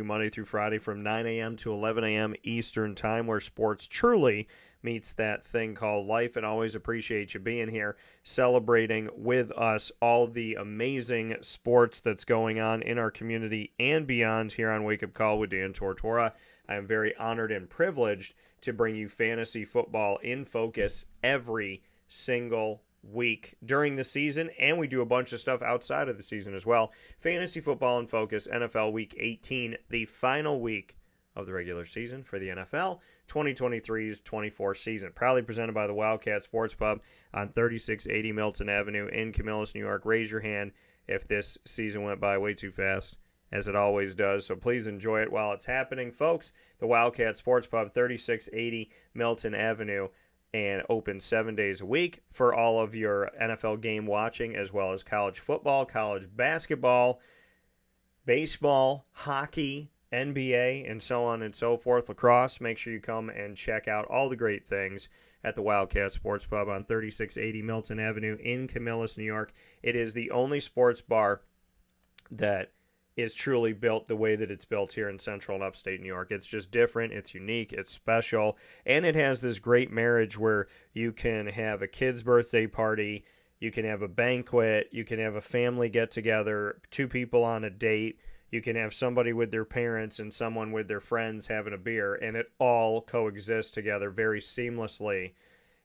Monday through Friday from 9 a.m. to 11 a.m. Eastern Time, where sports truly meets that thing called life. And always appreciate you being here, celebrating with us all the amazing sports that's going on in our community and beyond here on Wake Up Call with Dan Tortora. I am very honored and privileged to bring you fantasy football in focus every single week during the season, and we do a bunch of stuff outside of the season as well. Fantasy football in focus, NFL Week 18, the final week of the regular season for the NFL 2023's 24 season. Proudly presented by the Wildcat Sports Pub on 3680 Milton Avenue in Camillus, New York. Raise your hand if this season went by way too fast, as it always does. So please enjoy it while it's happening, folks. The Wildcat Sports Pub, 3680 Milton Avenue, and open 7 days a week for all of your NFL game watching, as well as college football, college basketball, baseball, hockey, NBA, and so on and so forth, lacrosse. Make sure you come and check out all the great things at the Wildcat Sports Pub on 3680 Milton Avenue in Camillus, New York. It is the only sports bar that is truly built the way that it's built here in central and upstate New York. It's just different, it's unique, it's special, and it has this great marriage where you can have a kid's birthday party, you can have a banquet, you can have a family get-together, two people on a date, you can have somebody with their parents and someone with their friends having a beer, and it all coexists together very seamlessly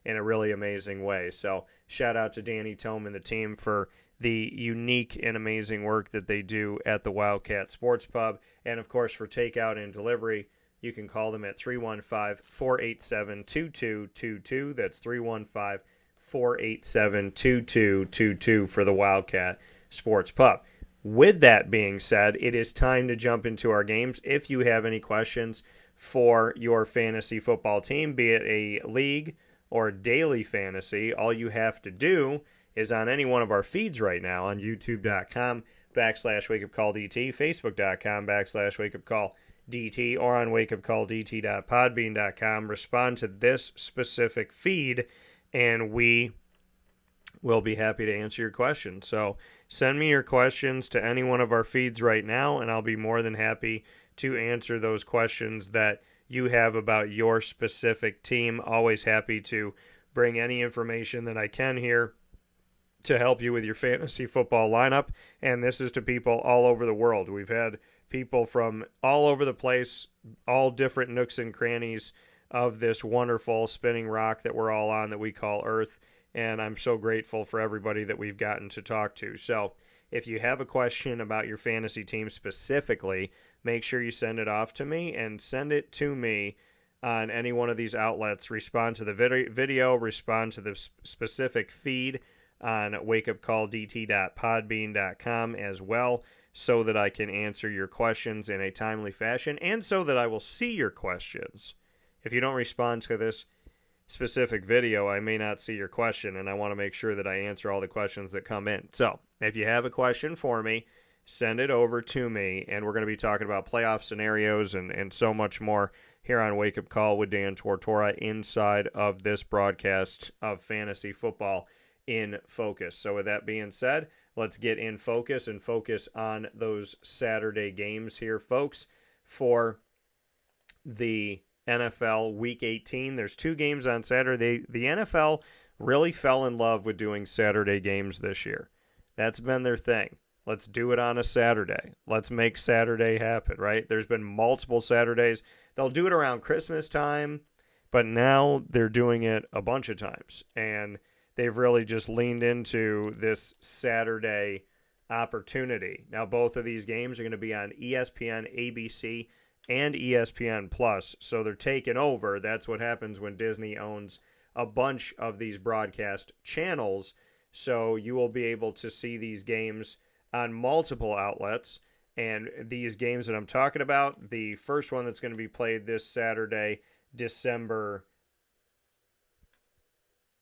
in a really amazing way. So shout out to Danny Tome and the team for the unique and amazing work that they do at the Wildcat Sports Pub. And, of course, for takeout and delivery, you can call them at 315-487-2222. That's 315-487-2222 for the Wildcat Sports Pub. With that being said, it is time to jump into our games. If you have any questions for your fantasy football team, be it a league or daily fantasy, all you have to do is on any one of our feeds right now on youtube.com/wakeupcalldt, facebook.com/wakeupcalldt, or on wakeupcalldt.podbean.com. Respond to this specific feed, and we will be happy to answer your questions. So send me your questions to any one of our feeds right now, and I'll be more than happy to answer those questions that you have about your specific team. Always happy to bring any information that I can here to help you with your fantasy football lineup, and this is to people all over the world. We've had people from all over the place, all different nooks and crannies of this wonderful spinning rock that we're all on that we call Earth, and I'm so grateful for everybody that we've gotten to talk to. So if you have a question about your fantasy team specifically, make sure you send it off to me, and send it to me on any one of these outlets. Respond to the video, respond to the specific feed on wakeupcalldt.podbean.com as well, so that I can answer your questions in a timely fashion, and so that I will see your questions. If you don't respond to this specific video, I may not see your question, and I want to make sure that I answer all the questions that come in. So if you have a question for me, send it over to me, and we're going to be talking about playoff scenarios and so much more here on Wake Up Call with Dan Tortora inside of this broadcast of fantasy football in focus. So with that being said, let's get in focus and focus on those Saturday games here, folks, for the NFL Week 18. There's two games on Saturday. The NFL really fell in love with doing Saturday games this year. That's been their thing. Let's do it on a Saturday. Let's make Saturday happen, right? There's been multiple Saturdays. They'll do it around Christmas time, but now they're doing it a bunch of times, and they've really just leaned into this Saturday opportunity. Now, both of these games are going to be on ESPN, ABC, and ESPN Plus, so they're taking over. That's what happens when Disney owns a bunch of these broadcast channels, so you will be able to see these games on multiple outlets. And these games that I'm talking about, the first one that's going to be played this Saturday, December,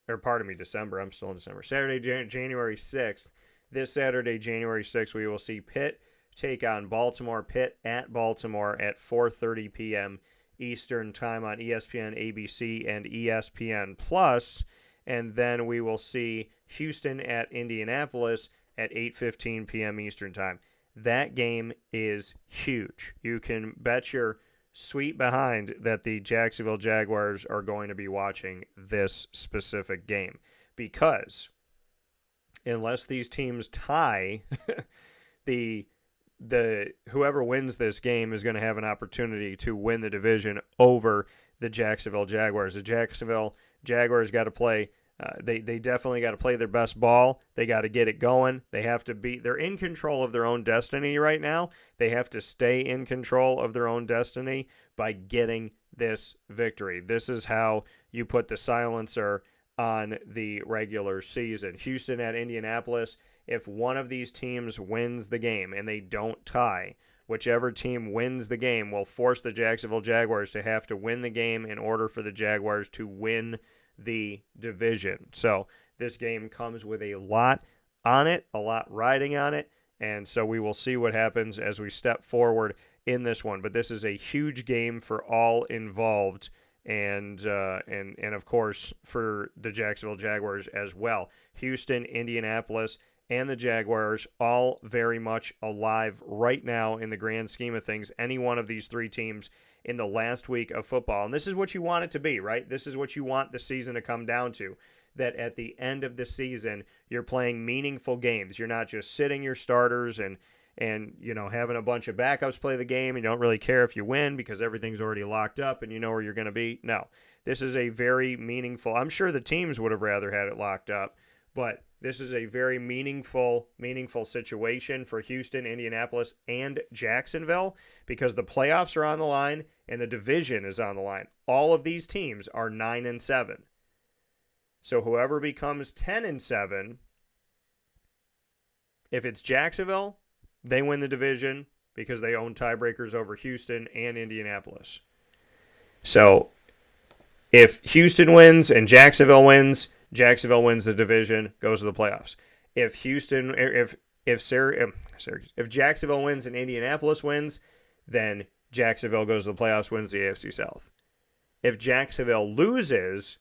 I'm still in December. Saturday, January 6th. This Saturday, January 6th, we will see Pitt take on Baltimore. Pitt at Baltimore at 4:30 p.m. Eastern Time on ESPN, ABC, and ESPN Plus. And then we will see Houston at Indianapolis at 8:15 p.m. Eastern Time. That game is huge. You can bet your sweet behind that the Jacksonville Jaguars are going to be watching this specific game, because unless these teams tie, the whoever wins this game is going to have an opportunity to win the division over the Jacksonville Jaguars. The Jacksonville Jaguars got to play. They definitely got to play their best ball. They got to get it going. They have to be. They're in control of their own destiny right now. They have to stay in control of their own destiny by getting this victory. This is how you put the silencer on the regular season. Houston at Indianapolis. If one of these teams wins the game and they don't tie, whichever team wins the game will force the Jacksonville Jaguars to have to win the game in order for the Jaguars to win the division. So this game comes with a lot on it, a lot riding on it, and so we will see what happens as we step forward in this one. But this is a huge game for all involved, and of course for the Jacksonville Jaguars as well. Houston, Indianapolis, and the Jaguars all very much alive right now in the grand scheme of things. Any one of these three teams in the last week of football. And this is what you want it to be, right? This is what you want the season to come down to, that at the end of the season, you're playing meaningful games. You're not just sitting your starters and having a bunch of backups play the game. You don't really care if you win because everything's already locked up and you know where you're going to be. No, this is a very meaningful. I'm sure the teams would have rather had it locked up, but this is a very meaningful situation for Houston, Indianapolis, and Jacksonville, because the playoffs are on the line and the division is on the line. All of these teams are 9-7. So whoever becomes 10-7, if it's Jacksonville, they win the division because they own tiebreakers over Houston and Indianapolis. So if Houston wins and Jacksonville wins, Jacksonville wins the division, goes to the playoffs. If Jacksonville wins and Indianapolis wins, then Jacksonville goes to the playoffs, wins the AFC South. If Jacksonville loses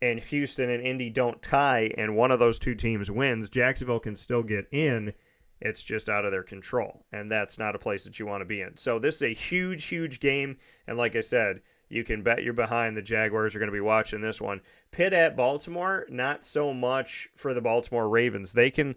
and Houston and Indy don't tie and one of those two teams wins, Jacksonville can still get in. It's just out of their control, and that's not a place that you want to be in. So this is a huge, huge game, and like I said, you can bet you're behind the Jaguars are going to be watching this one. Pitt at Baltimore, not so much for the Baltimore Ravens. They can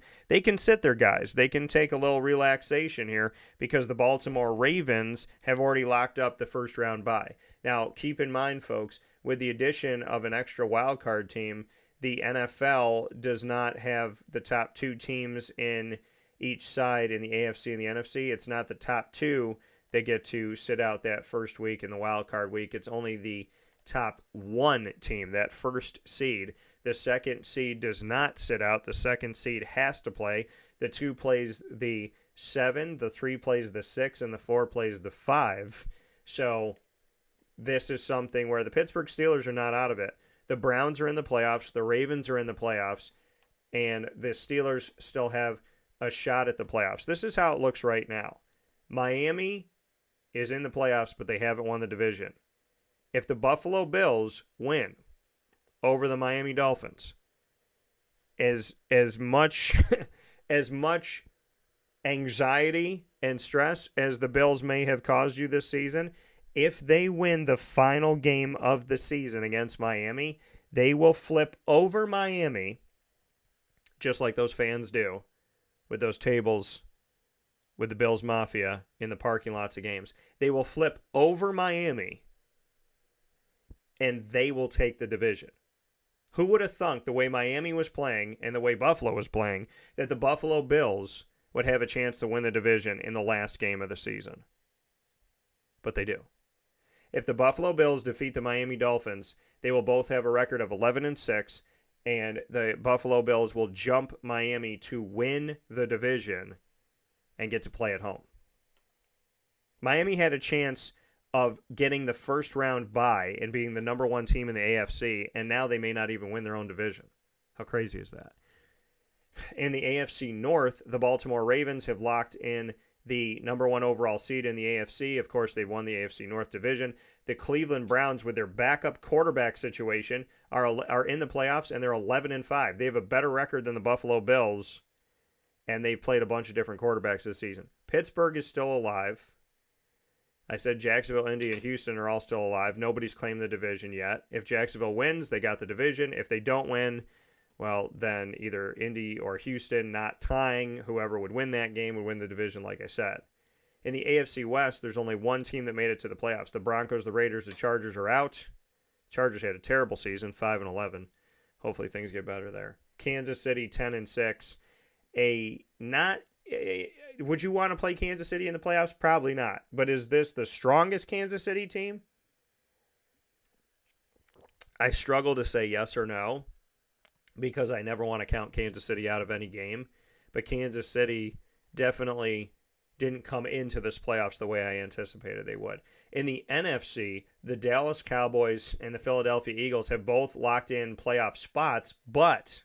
sit their guys. They can take a little relaxation here because the Baltimore Ravens have already locked up the first round bye. Now, keep in mind, folks, with the addition of an extra wild card team, the NFL does not have the top two teams in each side in the AFC and the NFC. It's not the top two that get to sit out that first week in the wild card week. It's only the top one team, that first seed. The second seed does not sit out. The second seed has to play. The 2 plays the 7, the 3 plays the 6, and the 4 plays the 5. So this is something where the Pittsburgh Steelers are not out of it. The Browns are in the playoffs. The Ravens are in the playoffs. And the Steelers still have a shot at the playoffs. This is how it looks right now. Miami is in the playoffs, but they haven't won the division. If the Buffalo Bills win over the Miami Dolphins, as much as much anxiety and stress as the Bills may have caused you this season, if they win the final game of the season against Miami, they will flip over Miami, just like those fans do with those tables with the Bills Mafia in the parking lots of games. They will flip over Miami, and they will take the division. Who would have thunk, the way Miami was playing and the way Buffalo was playing, that the Buffalo Bills would have a chance to win the division in the last game of the season? But they do. If the Buffalo Bills defeat the Miami Dolphins, they will both have a record of 11-6, and the Buffalo Bills will jump Miami to win the division and get to play at home. Miami had a chance of getting the first round bye and being the number 1 team in the AFC, and now they may not even win their own division. How crazy is that? In the AFC North, the Baltimore Ravens have locked in the number 1 overall seed in the AFC. Of course, they've won the AFC North division. The Cleveland Browns, with their backup quarterback situation, are in the playoffs, and they're 11-5. They have a better record than the Buffalo Bills, and they've played a bunch of different quarterbacks this season. Pittsburgh is still alive. I said Jacksonville, Indy, and Houston are all still alive. Nobody's claimed the division yet. If Jacksonville wins, they got the division. If they don't win, well, then either Indy or Houston, not tying, whoever would win that game would win the division, like I said. In the AFC West, there's only one team that made it to the playoffs. The Broncos, the Raiders, the Chargers are out. Chargers had a terrible season, 5-11. Hopefully things get better there. Kansas City, 10-6. Would you want to play Kansas City in the playoffs? Probably not. But is this the strongest Kansas City team? I struggle to say yes or no because I never want to count Kansas City out of any game. But Kansas City definitely didn't come into this playoffs the way I anticipated they would. In the NFC, the Dallas Cowboys and the Philadelphia Eagles have both locked in playoff spots, but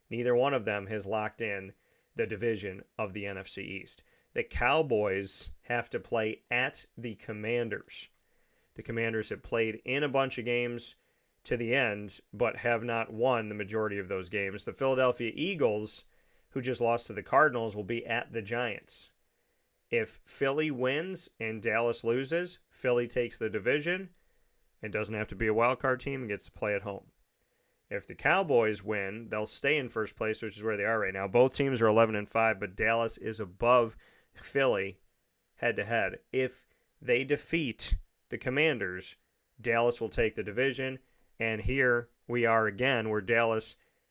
neither one of them has locked in the division of the NFC East. The Cowboys have to play at the Commanders. The Commanders have played in a bunch of games to the end, but have not won the majority of those games. The Philadelphia Eagles, who just lost to the Cardinals, will be at the Giants. If Philly wins and Dallas loses, Philly takes the division and doesn't have to be a wild card team and gets to play at home. If the Cowboys win, they'll stay in first place, which is where they are right now. Both teams are 11-5, but Dallas is above Philly head-to-head. If they defeat the Commanders, Dallas will take the division. And here we are again where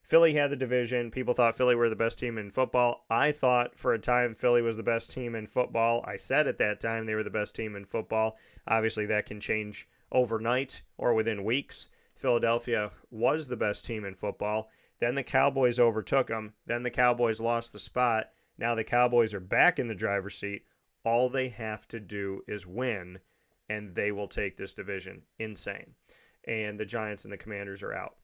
Philly had the division. People thought Philly were the best team in football. I thought for a time Philly was the best team in football. I said at that time they were the best team in football. Obviously that can change overnight or within weeks. Philadelphia was the best team in football. Then the Cowboys overtook them. Then the Cowboys lost the spot. Now the Cowboys are back in the driver's seat. All they have to do is win, and they will take this division. Insane. And the Giants and the Commanders are out.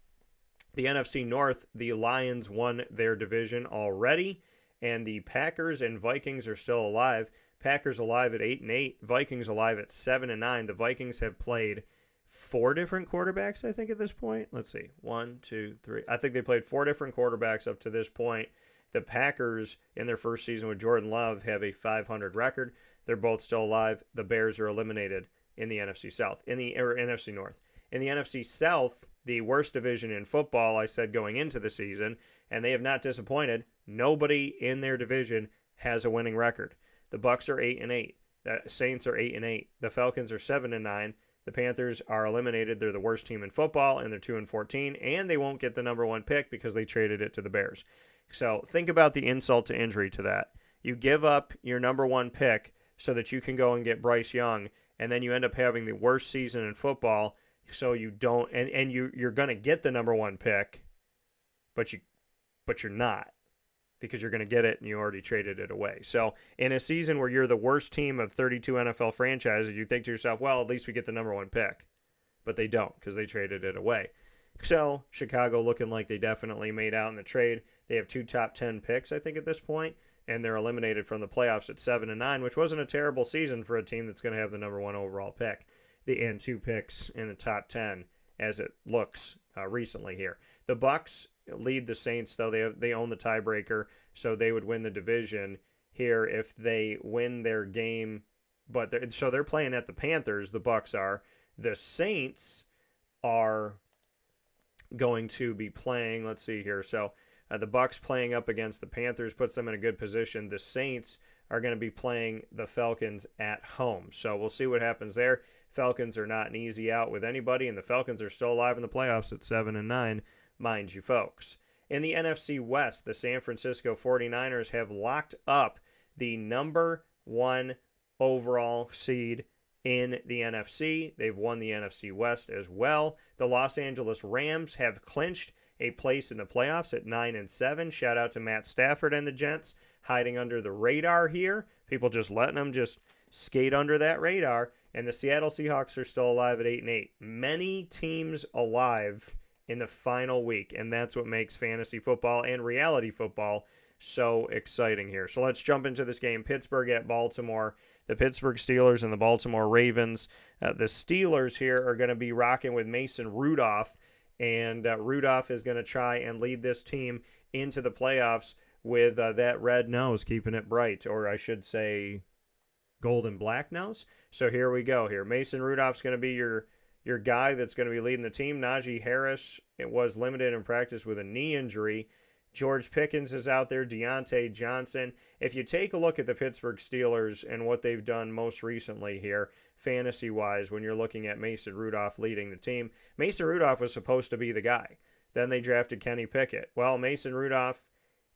The NFC North, the Lions won their division already, and the Packers and Vikings are still alive. Packers alive at 8-8, Vikings alive at 7-9. The Vikings have played 4 different quarterbacks, I think, at this point. Let's see. 1, 2, 3. I think they played 4 different quarterbacks up to this point. The Packers, in their first season with Jordan Love, have a .500 record. They're both still alive. The Bears are eliminated in the NFC South, NFC North. In the NFC South, the worst division in football, I said going into the season, and they have not disappointed. Nobody in their division has a winning record. The Bucs are 8-8. The Saints are 8-8. The Falcons are 7-9. The Panthers are eliminated. They're the worst team in football, and they're 2-14, and they won't get the number 1 pick because they traded it to the Bears. So think about the insult to injury to that. You give up your number 1 pick so that you can go and get Bryce Young, and then you end up having the worst season in football. So you don't, and you're going to get the number 1 pick, but you're not, because you're going to get it and you already traded it away. So in a season where you're the worst team of 32 NFL franchises, you think to yourself, well, at least we get the number 1 pick, but they don't because they traded it away. So Chicago looking like they definitely made out in the trade. They have 2 top 10 picks, I think, at this point, and they're eliminated from the playoffs at 7-9, which wasn't a terrible season for a team that's going to have the number 1 overall pick. And 2 picks in the top 10 as it looks recently here. The Bucs lead the Saints, though. They own the tiebreaker, so they would win the division here if they win their game. But they're playing at the Panthers, the Bucs are. The Saints are going to be playing, let's see here. So the Bucs playing up against the Panthers puts them in a good position. The Saints are going to be playing the Falcons at home. So we'll see what happens there. Falcons are not an easy out with anybody, and the Falcons are still alive in the playoffs at 7-9, mind you folks. In the NFC West, the San Francisco 49ers have locked up the number 1 overall seed in the NFC. They've won the NFC West as well. The Los Angeles Rams have clinched a place in the playoffs at 9-7. Shout out to Matt Stafford and the Gents hiding under the radar here. People just letting them just skate under that radar. And the Seattle Seahawks are still alive at 8-8. Many teams alive in the final week, and that's what makes fantasy football and reality football so exciting here. So let's jump into this game. Pittsburgh at Baltimore. The Pittsburgh Steelers and the Baltimore Ravens. The Steelers here are going to be rocking with Mason Rudolph, and Rudolph is going to try and lead this team into the playoffs with that red nose, keeping it bright, or I should say golden black nose. So here we go here. Mason Rudolph's going to be your guy that's going to be leading the team. Najee Harris, it was limited in practice with a knee injury. George Pickens is out there. Deontay Johnson. If you take a look at the Pittsburgh Steelers and what they've done most recently here, fantasy-wise, when you're looking at Mason Rudolph leading the team, Mason Rudolph was supposed to be the guy. Then they drafted Kenny Pickett. Well, Mason Rudolph,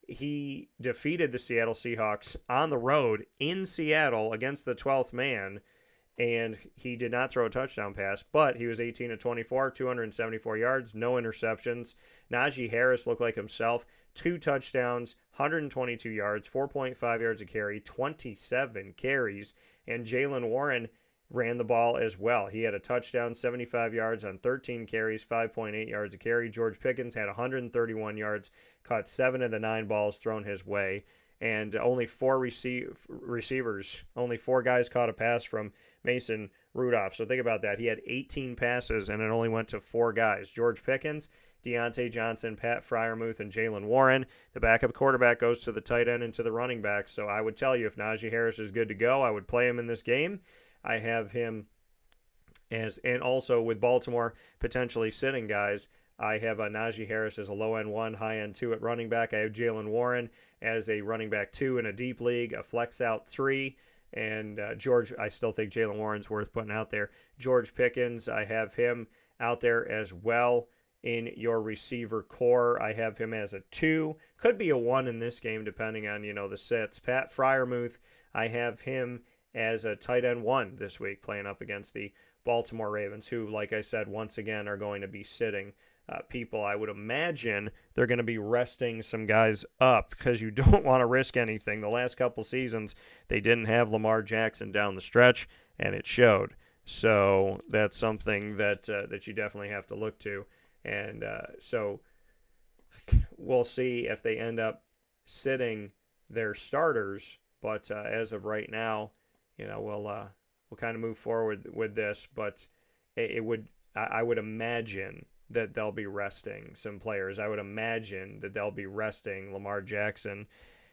he defeated the Seattle Seahawks on the road in Seattle against the 12th man, and he did not throw a touchdown pass, but he was 18 of 24, 274 yards, no interceptions. Najee Harris looked like himself, 2 touchdowns, 122 yards, 4.5 yards a carry, 27 carries, and Jaylen Warren ran the ball as well. He had a touchdown, 75 yards on 13 carries, 5.8 yards a carry. George Pickens had 131 yards, caught 7 of the 9 balls thrown his way, and only 4 receivers, only 4 guys caught a pass from Mason Rudolph. So think about that. He had 18 passes, and it only went to 4 guys. George Pickens, Deontay Johnson, Pat Freiermuth, and Jaylen Warren. The backup quarterback goes to the tight end and to the running back. So I would tell you, if Najee Harris is good to go, I would play him in this game. I have him as, and also with Baltimore potentially sitting guys, I have Najee Harris as a low-end 1, high-end 2 at running back. I have Jaylen Warren as a running back 2 in a deep league, a flex-out 3. And George, I still think Jaylen Warren's worth putting out there. George Pickens, I have him out there as well in your receiver core. I have him as a 2. Could be a 1 in this game depending on, the sits. Pat Freiermuth, I have him as a tight end 1 this week playing up against the Baltimore Ravens, who, like I said, once again are going to be sitting people. I would imagine they're going to be resting some guys up because you don't want to risk anything. The last couple seasons, they didn't have Lamar Jackson down the stretch, and it showed. So that's something that you definitely have to look to. And so we'll see if they end up sitting their starters. But as of right now, we'll kind of move forward with this. But I would imagine that they'll be resting some players. I would imagine that they'll be resting Lamar Jackson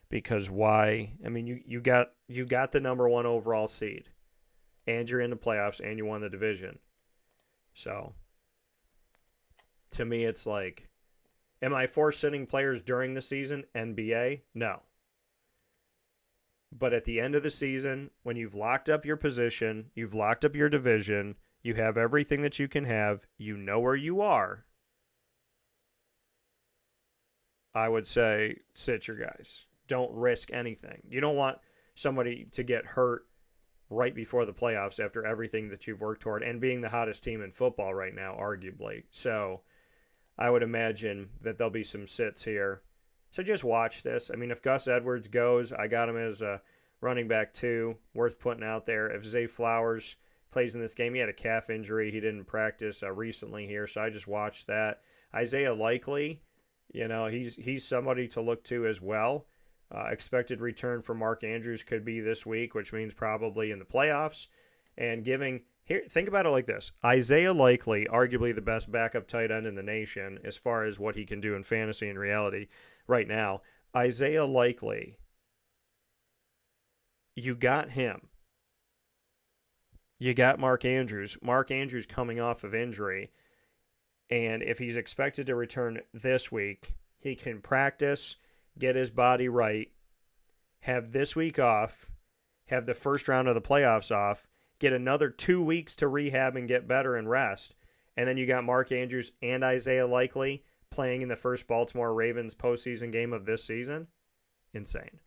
because why? I mean, you got the number 1 overall seed, and you're in the playoffs, and you won the division. So to me, it's like, am I for sitting players during the season? NBA? No. But at the end of the season, when you've locked up your position, you've locked up your division, you have everything that you can have, you know where you are, I would say sit your guys. Don't risk anything. You don't want somebody to get hurt right before the playoffs after everything that you've worked toward and being the hottest team in football right now, arguably. So I would imagine that there'll be some sits here. So just watch this. I mean, if Gus Edwards goes, I got him as a running back 2, worth putting out there. If Zay Flowers plays in this game, he had a calf injury. He didn't practice recently here, so I just watched that. Isaiah Likely, he's somebody to look to as well. Expected return for Mark Andrews could be this week, which means probably in the playoffs. And think about it like this. Isaiah Likely, arguably the best backup tight end in the nation as far as what he can do in fantasy and reality right now. Isaiah Likely, you got him. You got Mark Andrews. Mark Andrews coming off of injury. And if he's expected to return this week, he can practice, get his body right, have this week off, have the first round of the playoffs off, get another 2 weeks to rehab and get better and rest. And then you got Mark Andrews and Isaiah Likely playing in the first Baltimore Ravens postseason game of this season. Insane.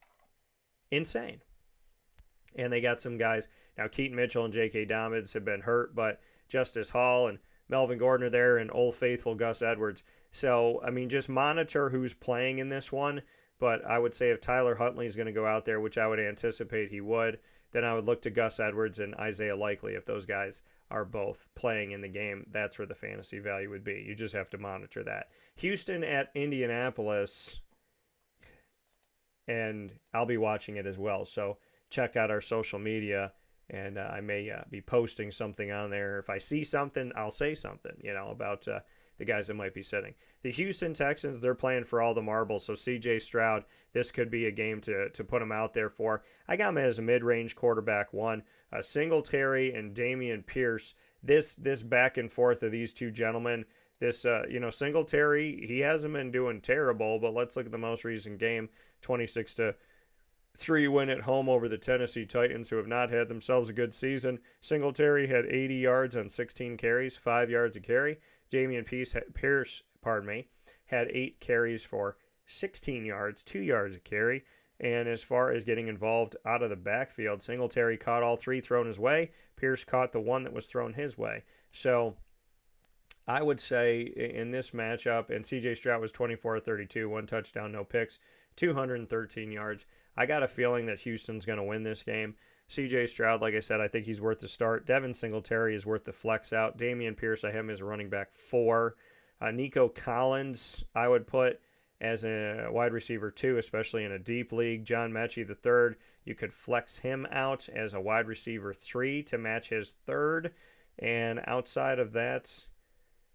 And they got some guys. Now, Keaton Mitchell and J.K. Dobbins have been hurt, but Justice Hall and Melvin Gordon are there and Old Faithful Gus Edwards. So, I mean, just monitor who's playing in this one. But I would say if Tyler Huntley is going to go out there, which I would anticipate he would, then I would look to Gus Edwards and Isaiah Likely. If those guys are both playing in the game, that's where the fantasy value would be. You just have to monitor that. Houston at Indianapolis, and I'll be watching it as well. So check out our social media. And I may be posting something on there. If I see something, I'll say something, about the guys that might be sitting. The Houston Texans, they're playing for all the marbles, so C.J. Stroud, this could be a game to put him out there for. I got him as a mid-range quarterback one. Singletary and Dameon Pierce, this back and forth of these two gentlemen, Singletary, he hasn't been doing terrible, but let's look at the most recent game, 26-3 win at home over the Tennessee Titans, who have not had themselves a good season. Singletary had 80 yards on 16 carries, 5 yards a carry. Dameon Pierce had 8 carries for 16 yards, 2 yards a carry. And as far as getting involved out of the backfield, Singletary caught all 3 thrown his way. Pierce caught the one that was thrown his way. So I would say in this matchup, and C.J. Stroud was 24-32, 1 touchdown, no picks, 213 yards. I got a feeling that Houston's going to win this game. C.J. Stroud, like I said, I think he's worth the start. Devin Singletary is worth the flex out. Dameon Pierce, I have him as a running back 4. Nico Collins, I would put as a wide receiver 2, especially in a deep league. John Mechie III, you could flex him out as a wide receiver 3 to match his 3rd. And outside of that,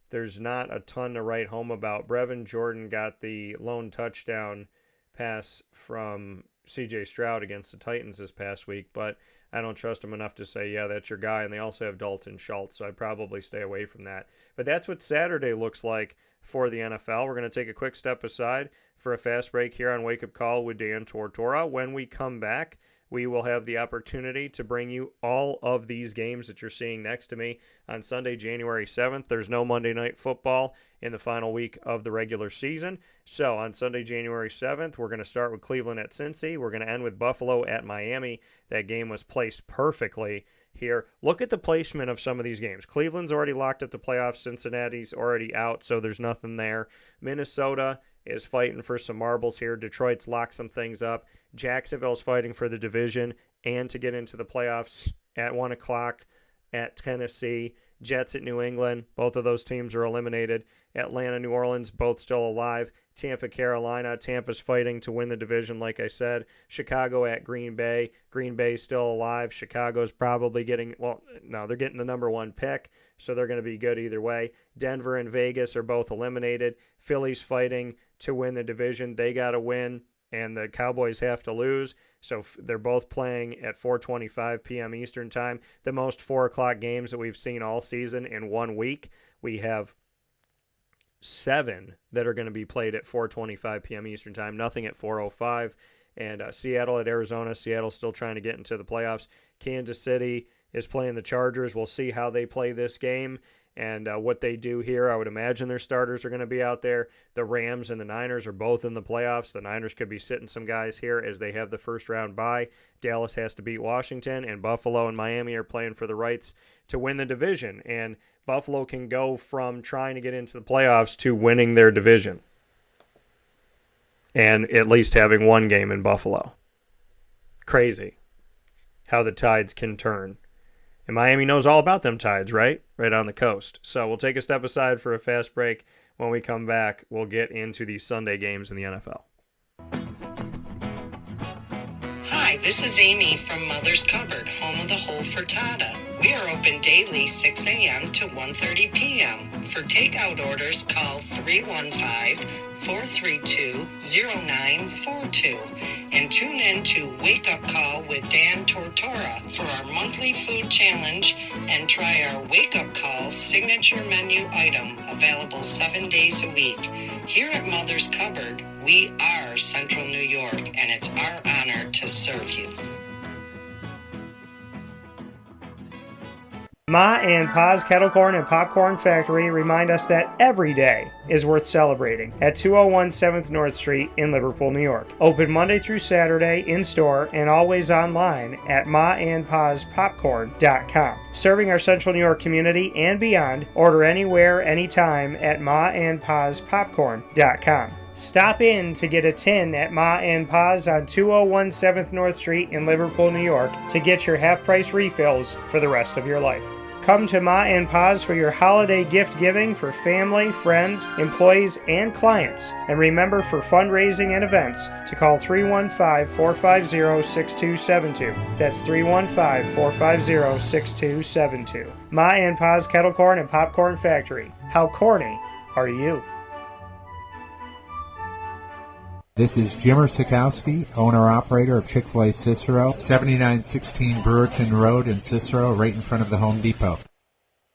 there's not a ton to write home about. Brevin Jordan got the lone touchdown pass from C.J. Stroud against the Titans this past week, but I don't trust him enough to say, yeah, that's your guy. And they also have Dalton Schultz, so I'd probably stay away from that. But that's what Saturday looks like for the NFL. We're going to take a quick step aside for a fast break here on Wake Up Call with Dan Tortora. When we come back, we will have the opportunity to bring you all of these games that you're seeing next to me on Sunday, January 7th. There's no Monday Night Football in the final week of the regular season. So on Sunday, January 7th, we're going to start with Cleveland at Cincy. We're going to end with Buffalo at Miami. That game was placed perfectly here. Look at the placement of some of these games. Cleveland's already locked up the playoffs. Cincinnati's already out, so there's nothing there. Minnesota is fighting for some marbles here. Detroit's locked some things up. Jacksonville's fighting for the division and to get into the playoffs at 1 o'clock at Tennessee. Jets at New England. Both of those teams are eliminated. Atlanta, New Orleans, both still alive. Tampa, Carolina. Tampa's fighting to win the division, like I said. Chicago at Green Bay. Green Bay's still alive. Chicago's probably getting, they're getting the number 1 pick, so they're going to be good either way. Denver and Vegas are both eliminated. Philly's fighting to win the division. They got to win, and the Cowboys have to lose. So they're both playing at 4:25 p.m. Eastern Time. The most 4 o'clock games that we've seen all season in 1 week. We have 7 that are going to be played at 4:25 p.m. Eastern Time. Nothing at 4:05. And Seattle at Arizona. Seattle's still trying to get into the playoffs. Kansas City is playing the Chargers. We'll see how they play this game and what they do here. I would imagine their starters are going to be out there. The Rams and the Niners are both in the playoffs. The Niners could be sitting some guys here as they have the first round bye. Dallas has to beat Washington, and Buffalo and Miami are playing for the rights to win the division. And Buffalo can go from trying to get into the playoffs to winning their division and at least having 1 game in Buffalo. Crazy how the tides can turn. And Miami knows all about them tides, right? Right on the coast. So we'll take a step aside for a fast break. When we come back, we'll get into the Sunday games in the NFL. Hi, this is Amy from Mother's Cupboard, home of the whole frittata. We are open daily 6 a.m. to 1:30 p.m. For takeout orders, call 315-432-0942 and tune in to Wake Up Call with Dan Tortora for our monthly food challenge and try our Wake Up Call signature menu item available 7 days a week. Here at Mother's Cupboard, we are Central New York, and it's our honor to serve you. Ma and Pa's Kettle Corn and Popcorn Factory remind us that every day is worth celebrating at 201 7th North Street in Liverpool, New York. Open Monday through Saturday in-store and always online at maandpaspopcorn.com. Serving our Central New York community and beyond, order anywhere, anytime at maandpaspopcorn.com. Stop in to get a tin at Ma and Pa's on 201 7th North Street in Liverpool, New York to get your half-price refills for the rest of your life. Come to Ma and Pa's for your holiday gift giving for family, friends, employees, and clients. And remember, for fundraising and events, to call 315-450-6272. That's 315-450-6272. Ma and Pa's Kettle Corn and Popcorn Factory. How corny are you. This is Jimmer Sikowski, owner-operator of Chick-fil-A Cicero, 7916 Brewerton Road in Cicero, right in front of the Home Depot.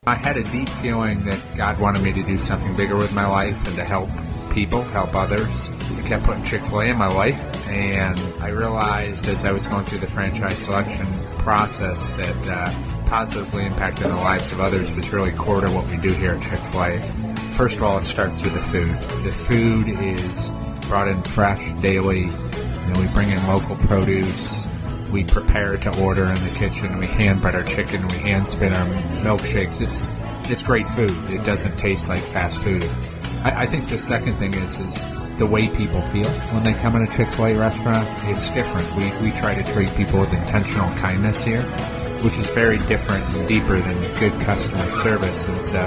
I had a deep feeling that God wanted me to do something bigger with my life and to help people, help others. I kept putting Chick-fil-A in my life, and I realized as I was going through the franchise selection process that positively impacting the lives of others was really core to what we do here at Chick-fil-A. First of all, it starts with the food. The food is brought in fresh daily. We bring in local produce. We prepare to order in the kitchen. We hand bread our chicken. We hand spin our milkshakes. It's great food. It doesn't taste like fast food. I think the second thing is the way people feel when they come in a Chick-fil-A restaurant. It's different. We try to treat people with intentional kindness here, which is very different and deeper than good customer service. And so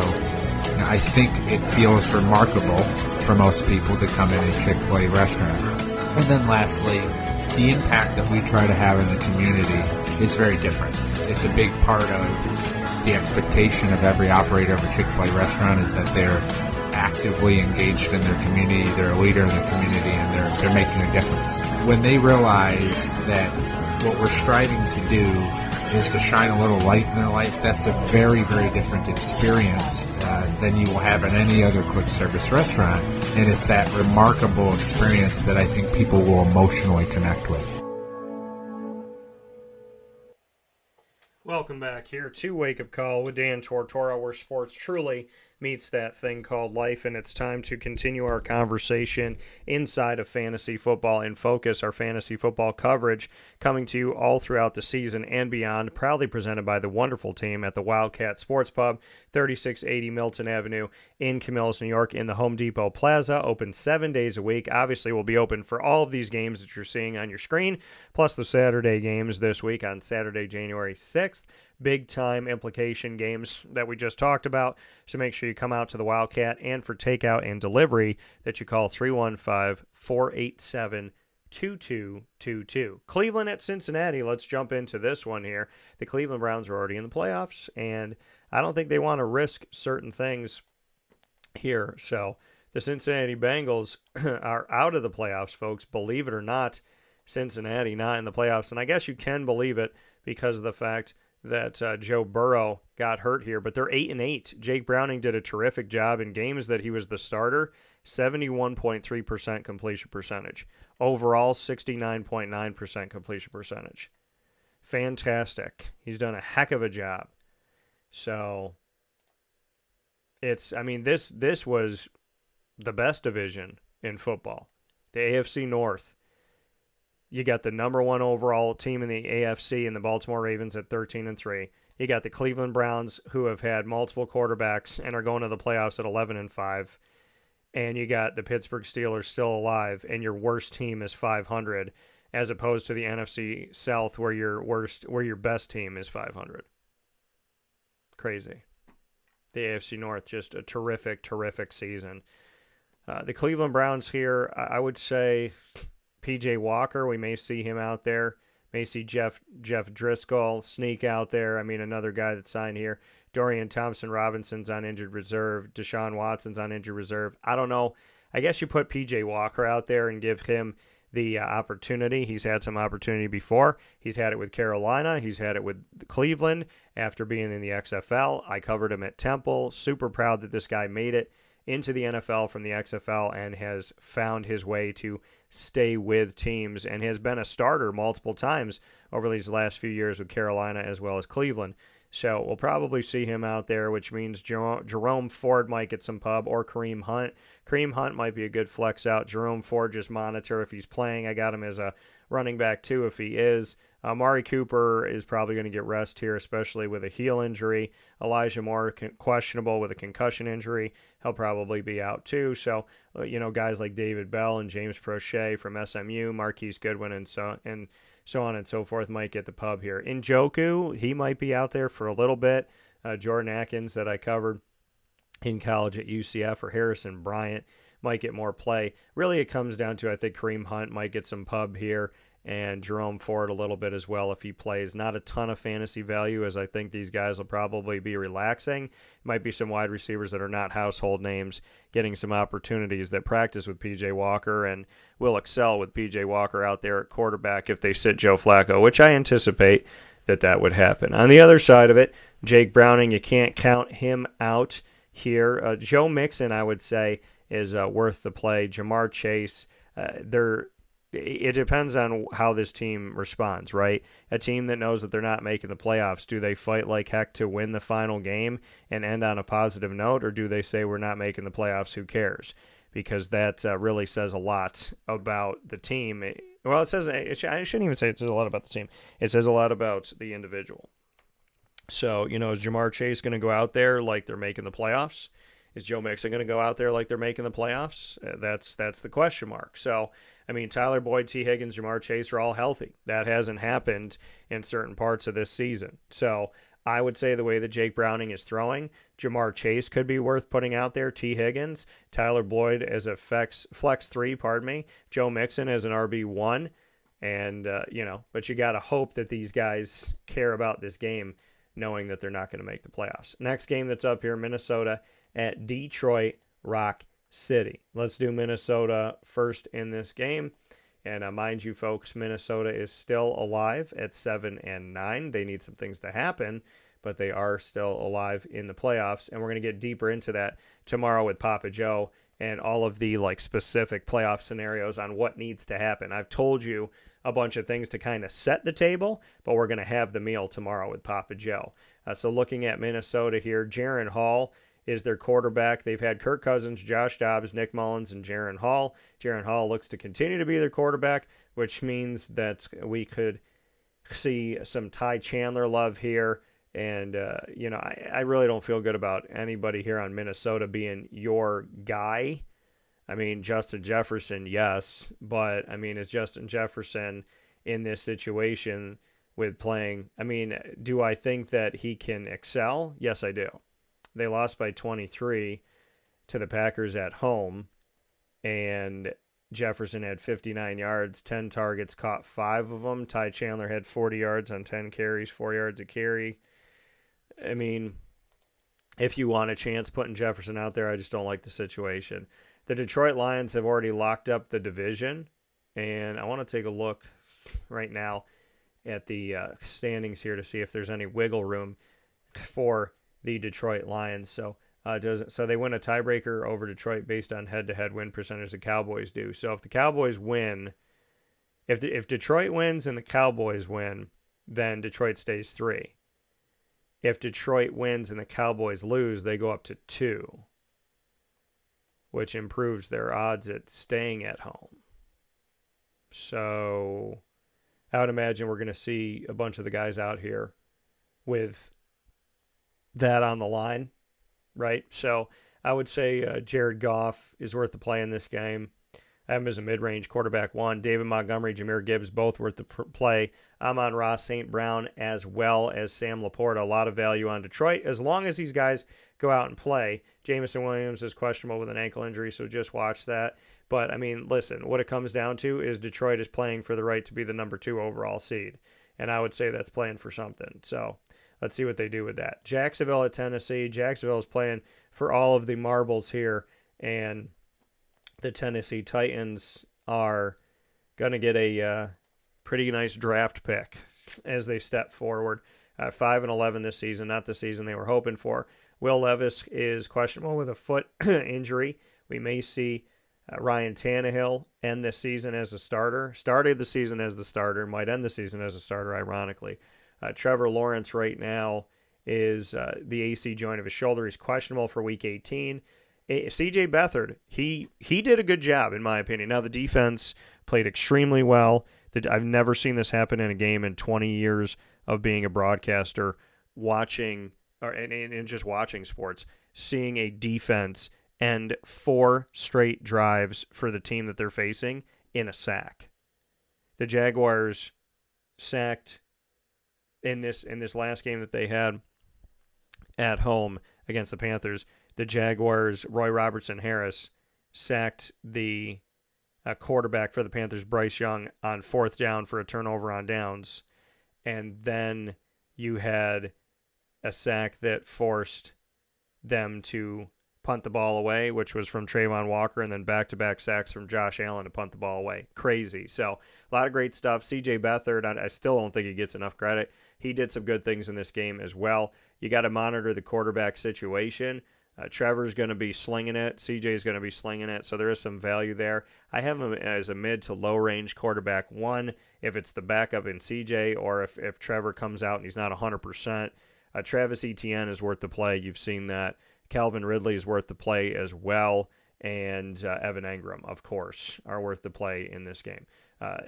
I think it feels remarkable for most people to come in a Chick-fil-A restaurant. And then lastly, the impact that we try to have in the community is very different. It's a big part of the expectation of every operator of a Chick-fil-A restaurant is that they're actively engaged in their community, they're a leader in the community, and they're making a difference. When they realize that what we're striving to do is to shine a little light in their life, that's a very, very different experience than you will have in any other quick service restaurant. And it's that remarkable experience that I think people will emotionally connect with. Welcome back here to Wake Up Call with Dan Tortora, where sports truly meets that thing called life, and it's time to continue our conversation inside of fantasy football and focus our fantasy football coverage coming to you all throughout the season and beyond, proudly presented by the wonderful team at the Wildcat Sports Pub, 3680 Milton Avenue in Camillus, New York, in the Home Depot Plaza, open 7 days a week. Obviously, we'll be open for all of these games that you're seeing on your screen, plus the Saturday games this week on Saturday, January 6th. Big-time implication games that we just talked about, so make sure you come out to the Wildcat, and for takeout and delivery that you call 315-487-2222. Cleveland at Cincinnati, let's jump into this one here. The Cleveland Browns are already in the playoffs, and I don't think they want to risk certain things here. So the Cincinnati Bengals are out of the playoffs, folks. Believe it or not, Cincinnati not in the playoffs, and I guess you can believe it because of the fact that Joe Burrow got hurt here, but they're 8-8. Jake Browning did a terrific job in games that he was the starter, 71.3% completion percentage. Overall, 69.9% completion percentage. Fantastic. He's done a heck of a job. So, this was the best division in football. The AFC North. You got the number one overall team in the AFC in the Baltimore Ravens at 13-3. You got the Cleveland Browns, who have had multiple quarterbacks and are going to the playoffs at 11-5. And you got the Pittsburgh Steelers still alive, and your worst team is 500, as opposed to the NFC South, where your best team is 500. Crazy. The AFC North, just a terrific, terrific season. The Cleveland Browns here, I would say P.J. Walker, we may see him out there. May see Jeff Driscoll sneak out there. Another guy that's signed here. Dorian Thompson-Robinson's on injured reserve. Deshaun Watson's on injured reserve. I don't know. I guess you put P.J. Walker out there and give him the opportunity. He's had some opportunity before. He's had it with Carolina. He's had it with Cleveland after being in the XFL. I covered him at Temple. Super proud that this guy made it into the NFL from the XFL and has found his way to stay with teams and has been a starter multiple times over these last few years with Carolina as well as Cleveland. So we'll probably see him out there, which means Jerome Ford might get some pub, or Kareem Hunt. Kareem Hunt might be a good flex out. Jerome Ford, just monitor if he's playing. I got him as a running back too if he is. Amari Cooper is probably going to get rest here, especially with a heel injury. Elijah Moore, questionable with a concussion injury. He'll probably be out too. So, guys like David Bell and James Prochet from SMU, Marquise Goodwin, and so on and so forth might get the pub here. Njoku, he might be out there for a little bit. Jordan Atkins, that I covered in college at UCF, or Harrison Bryant might get more play. Really, it comes down to, I think Kareem Hunt might get some pub here, and Jerome Ford a little bit as well if he plays. Not a ton of fantasy value, as I think these guys will probably be relaxing. Might be some wide receivers that are not household names getting some opportunities that practice with P.J. Walker and will excel with P.J. Walker out there at quarterback if they sit Joe Flacco, which I anticipate that would happen. On the other side of it, Jake Browning, you can't count him out here. Joe Mixon, I would say, is worth the play. Jamar Chase, it depends on how this team responds, right? A team that knows that they're not making the playoffs, do they fight like heck to win the final game and end on a positive note, or do they say we're not making the playoffs, who cares? Because that really says a lot about the team. Well, I shouldn't even say it says a lot about the team. It says a lot about the individual. So, is Jamar Chase going to go out there like they're making the playoffs? Is Joe Mixon going to go out there like they're making the playoffs? That's the question mark. So, Tyler Boyd, T. Higgins, Jamar Chase are all healthy. That hasn't happened in certain parts of this season. So, I would say the way that Jake Browning is throwing, Jamar Chase could be worth putting out there. T. Higgins, Tyler Boyd as a flex 3, Joe Mixon as an RB1. And, but you got to hope that these guys care about this game, knowing that they're not going to make the playoffs. Next game that's up here, Minnesota at Detroit Rock City. Let's do Minnesota first in this game. And mind you, folks, Minnesota is still alive at 7-9. They need some things to happen, but they are still alive in the playoffs. And we're going to get deeper into that tomorrow with Papa Joe and all of the specific playoff scenarios on what needs to happen. I've told you a bunch of things to kind of set the table, but we're going to have the meal tomorrow with Papa Joe. So looking at Minnesota here, Jaron Hall is their quarterback. They've had Kirk Cousins, Josh Dobbs, Nick Mullins, and Jaron Hall. Jaron Hall looks to continue to be their quarterback, which means that we could see some Ty Chandler love here. And, I really don't feel good about anybody here on Minnesota being your guy. Justin Jefferson, yes. But, is Justin Jefferson in this situation with playing? Do I think that he can excel? Yes, I do. They lost by 23 to the Packers at home, and Jefferson had 59 yards, 10 targets, caught 5 of them. Ty Chandler had 40 yards on 10 carries, 4 yards a carry. If you want a chance putting Jefferson out there, I just don't like the situation. The Detroit Lions have already locked up the division, and I want to take a look right now at the standings here to see if there's any wiggle room for the Detroit Lions. So they win a tiebreaker over Detroit based on head-to-head win percentage the Cowboys do. So if the Cowboys win, if Detroit wins and the Cowboys win, then Detroit stays 3. If Detroit wins and the Cowboys lose, they go up to 2, which improves their odds at staying at home. So I would imagine we're going to see a bunch of the guys out here with that on the line, right? So I would say Jared Goff is worth the play in this game. I have him as a mid-range quarterback 1. David Montgomery, Jahmyr Gibbs, both worth the play. Amon-Ra St. Brown as well as Sam Laporta. A lot of value on Detroit as long as these guys go out and play. Jameson Williams is questionable with an ankle injury, so just watch that. But, listen, what it comes down to is Detroit is playing for the right to be the number 2 overall seed. And I would say that's playing for something. So let's see what they do with that. Jacksonville at Tennessee. Jacksonville is playing for all of the marbles here. And the Tennessee Titans are going to get a pretty nice draft pick as they step forward. 5-11 this season, not the season they were hoping for. Will Levis is questionable with a foot injury. We may see Ryan Tannehill end the season as a starter. Started the season as the starter, might end the season as a starter, ironically. Trevor Lawrence right now is the AC joint of his shoulder. He's questionable for Week 18. C.J. Beathard, he did a good job, in my opinion. Now, the defense played extremely well. I've never seen this happen in a game in 20 years of being a broadcaster, watching and just watching sports, seeing a defense end 4 straight drives for the team that they're facing in a sack. The Jaguars sacked in this last game that they had at home against the Panthers. The Jaguars, Roy Robertson Harris, sacked the quarterback for the Panthers, Bryce Young, on 4th down for a turnover on downs. And then you had a sack that forced them to punt the ball away, which was from Trayvon Walker, and then back-to-back sacks from Josh Allen to punt the ball away. Crazy. So a lot of great stuff. C.J. Beathard, I still don't think he gets enough credit. He did some good things in this game as well. You got to monitor the quarterback situation. Trevor's going to be slinging it. CJ's going to be slinging it, so there is some value there. I have him as a mid to low-range quarterback 1 if it's the backup in CJ, or if Trevor comes out and he's not 100%. Travis Etienne is worth the play. You've seen that. Calvin Ridley is worth the play as well, and Evan Engram, of course, are worth the play in this game.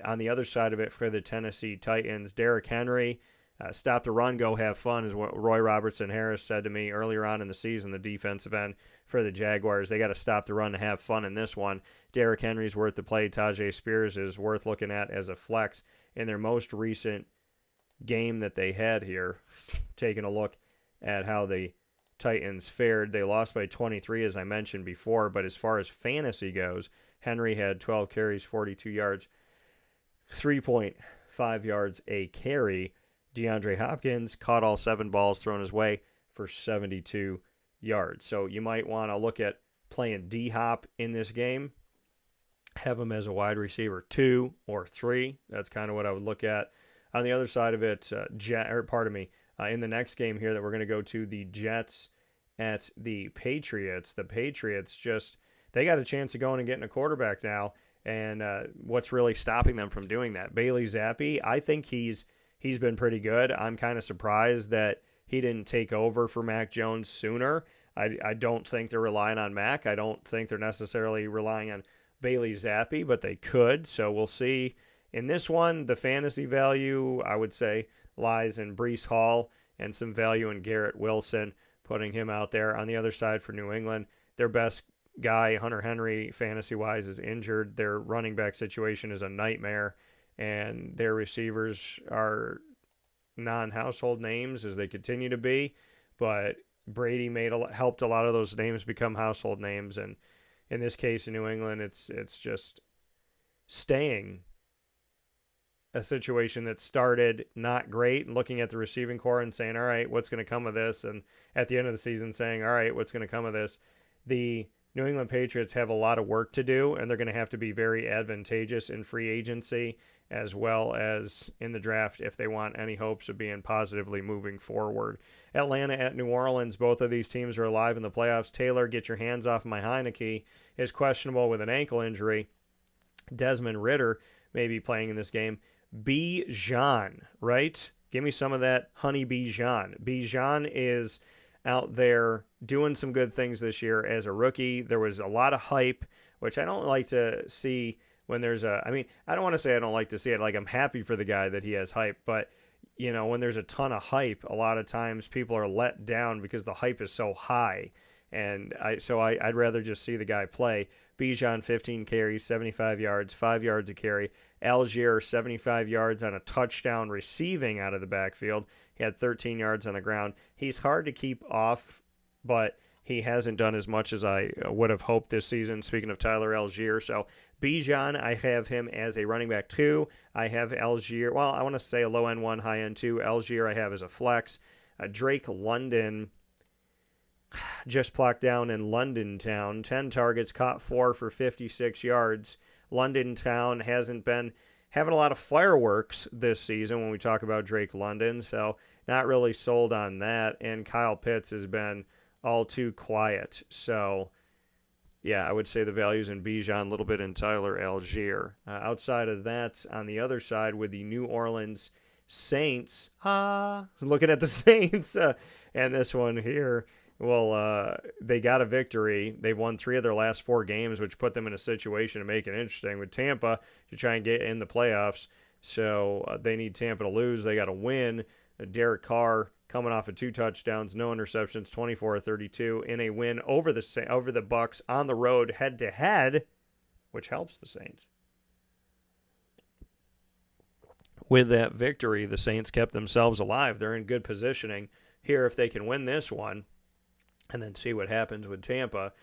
On the other side of it for the Tennessee Titans, Derrick Henry, stop the run, go have fun, is what Roy Robertson Harris said to me earlier on in the season, the defensive end for the Jaguars. They got to stop the run and have fun in this one. Derrick Henry's worth the play. Tajay Spears is worth looking at as a flex in their most recent game that they had here. Taking a look at how the Titans fared, they lost by 23, as I mentioned before, but as far as fantasy goes, Henry had 12 carries, 42 yards, 3.5 yards a carry. DeAndre Hopkins caught all 7 balls thrown his way for 72 yards. So you might want to look at playing D-Hop in this game, have him as a wide receiver 2 or 3. That's kind of what I would look at. On the other side of it, in the next game here that we're going to go to, the Jets at the Patriots. The Patriots they got a chance of going and getting a quarterback now, and what's really stopping them from doing that? Bailey Zappi, I think he's been pretty good. I'm kind of surprised that he didn't take over for Mac Jones sooner. I don't think they're relying on Mac. I don't think they're necessarily relying on Bailey Zappi, but they could, so we'll see. In this one, the fantasy value, I would say, lies in Breece Hall and some value in Garrett Wilson, putting him out there. On the other side for New England, their best guy, Hunter Henry, fantasy-wise, is injured. Their running back situation is a nightmare, and their receivers are non-household names, as they continue to be, but Brady helped a lot of those names become household names, and in this case in New England, it's just staying a situation that started not great, and looking at the receiving core and saying, all right, what's going to come of this? And at the end of the season saying, all right, what's going to come of this? The New England Patriots have a lot of work to do, and they're going to have to be very advantageous in free agency as well as in the draft if they want any hopes of being positively moving forward. Atlanta at New Orleans, both of these teams are alive in the playoffs. Taylor, get your hands off my Heineke, is questionable with an ankle injury. Desmond Ridder may be playing in this game. Bijan, right? Give me some of that honey Bijan. Bijan is out there doing some good things this year as a rookie. There was a lot of hype, which I don't like to see when there's I don't want to say I don't like to see it. Like, I'm happy for the guy that he has hype, but when there's a ton of hype, a lot of times people are let down because the hype is so high. And I'd rather just see the guy play. Bijan, 15 carries, 75 yards, 5 yards a carry. Algier, 75 yards on a touchdown receiving out of the backfield. He had 13 yards on the ground. He's hard to keep off, but he hasn't done as much as I would have hoped this season, speaking of Tyler Algier. So Bijan, I have him as a running back 2. I have Algier, I want to say a low-end 1, high-end 2. Algier I have as a flex. Drake London just plocked down in London Town. 10 targets, caught 4 for 56 yards. London Town hasn't been having a lot of fireworks this season when we talk about Drake London, so not really sold on that. And Kyle Pitts has been all too quiet. So, yeah, I would say the value's in Bijan, a little bit in Tyler Algier. Outside of that, on the other side with the New Orleans Saints, looking at the Saints, and this one here, they got a victory. They've won 3 of their last 4 games, which put them in a situation to make it interesting with Tampa to try and get in the playoffs. So they need Tampa to lose. They got to win. Derek Carr coming off of 2 touchdowns, no interceptions, 24-32 in a win over the Bucs on the road, head-to-head, which helps the Saints. With that victory, the Saints kept themselves alive. They're in good positioning here if they can win this one, and then see what happens with Tampa.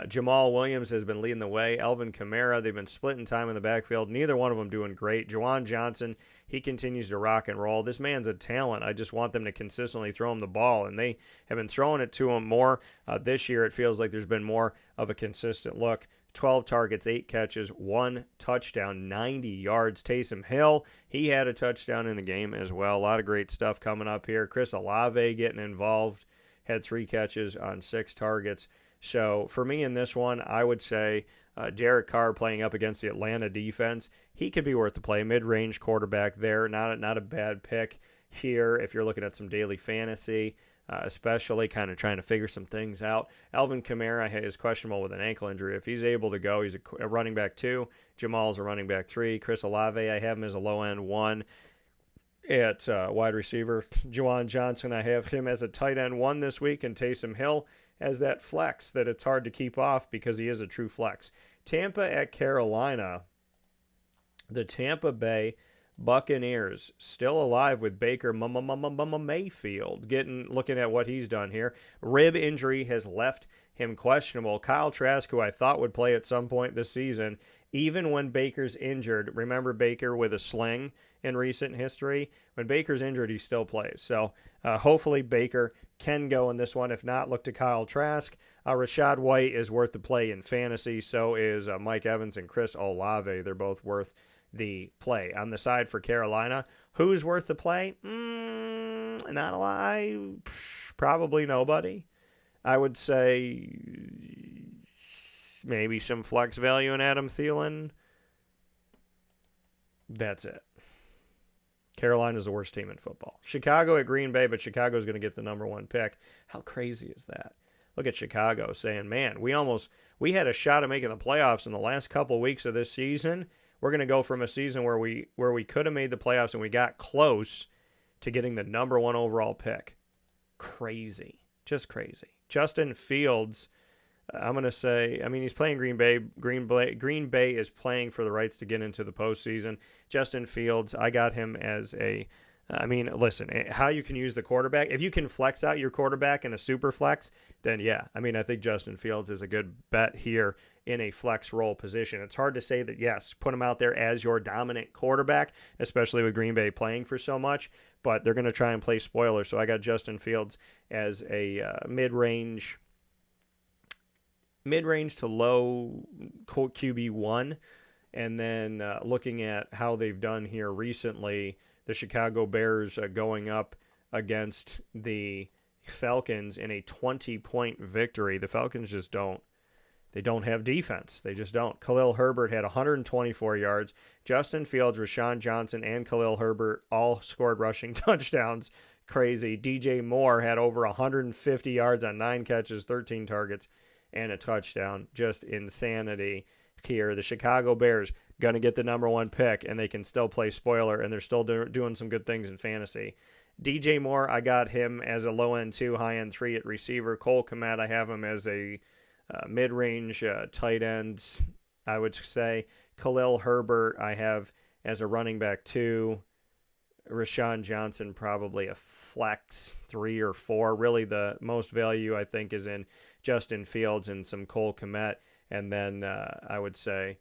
Jamal Williams has been leading the way. Alvin Kamara, they've been splitting time in the backfield. Neither one of them doing great. Juwan Johnson, he continues to rock and roll. This man's a talent. I just want them to consistently throw him the ball, and they have been throwing it to him more. This year, it feels like there's been more of a consistent look. 12 targets, 8 catches, 1 touchdown, 90 yards. Taysom Hill, he had a touchdown in the game as well. A lot of great stuff coming up here. Chris Olave getting involved, had 3 catches on 6 targets. So for me in this one, I would say Derek Carr playing up against the Atlanta defense, he could be worth the play. Mid-range quarterback there, not a bad pick here if you're looking at some daily fantasy. Especially kind of trying to figure some things out. Alvin Kamara is questionable with an ankle injury. If he's able to go, he's a running back 2. Jamal's a running back 3. Chris Olave, I have him as a low-end 1. At wide receiver, Juwan Johnson, I have him as a tight end 1 this week, and Taysom Hill as that flex that it's hard to keep off because he is a true flex. Tampa at Carolina. The Tampa Bay Buccaneers still alive with Baker Mayfield. Looking at what he's done here. Rib injury has left him questionable. Kyle Trask, who I thought would play at some point this season, even when Baker's injured. Remember Baker with a sling in recent history? When Baker's injured, he still plays. So hopefully Baker can go in this one. If not, look to Kyle Trask. Rashad White is worth the play in fantasy. So is Mike Evans and Chris Olave. They're both worth the play. On the side for Carolina, who's worth the play? Not a lie. Probably nobody. I would say maybe some flex value in Adam Thielen. That's it. Carolina's the worst team in football. Chicago at Green Bay, but Chicago's going to get the number 1 pick. How crazy is that? Look at Chicago saying, man, we had a shot at making the playoffs in the last couple of weeks of this season. We're going to go from a season where we could have made the playoffs and we got close to getting the number 1 overall pick. Crazy. Just crazy. Justin Fields, I'm going to say, he's playing Green Bay. Green Bay is playing for the rights to get into the postseason. Justin Fields, I got him as listen, how you can use the quarterback. If you can flex out your quarterback in a super flex, then yeah. I think Justin Fields is a good bet here in a flex role position. It's hard to say that, yes, put him out there as your dominant quarterback, especially with Green Bay playing for so much, but they're going to try and play spoiler. So I got Justin Fields as a mid-range to low QB1. And then looking at how they've done here recently, the Chicago Bears going up against the Falcons in a 20-point victory. The Falcons just don't have defense. They just don't. Khalil Herbert had 124 yards. Justin Fields, Rashawn Johnson, and Khalil Herbert all scored rushing touchdowns. Crazy. DJ Moore had over 150 yards on 9 catches, 13 targets, and a touchdown. Just insanity here. The Chicago Bears going to get the number 1 pick, and they can still play spoiler, and they're still doing some good things in fantasy. DJ Moore, I got him as a low-end 2, high-end 3 at receiver. Cole Kmet, I have him as a mid-range tight ends, I would say. Khalil Herbert, I have as a running back 2. Rashawn Johnson, probably a flex 3 or 4. Really, the most value, I think, is in Justin Fields and some Cole Kmet. And then I would say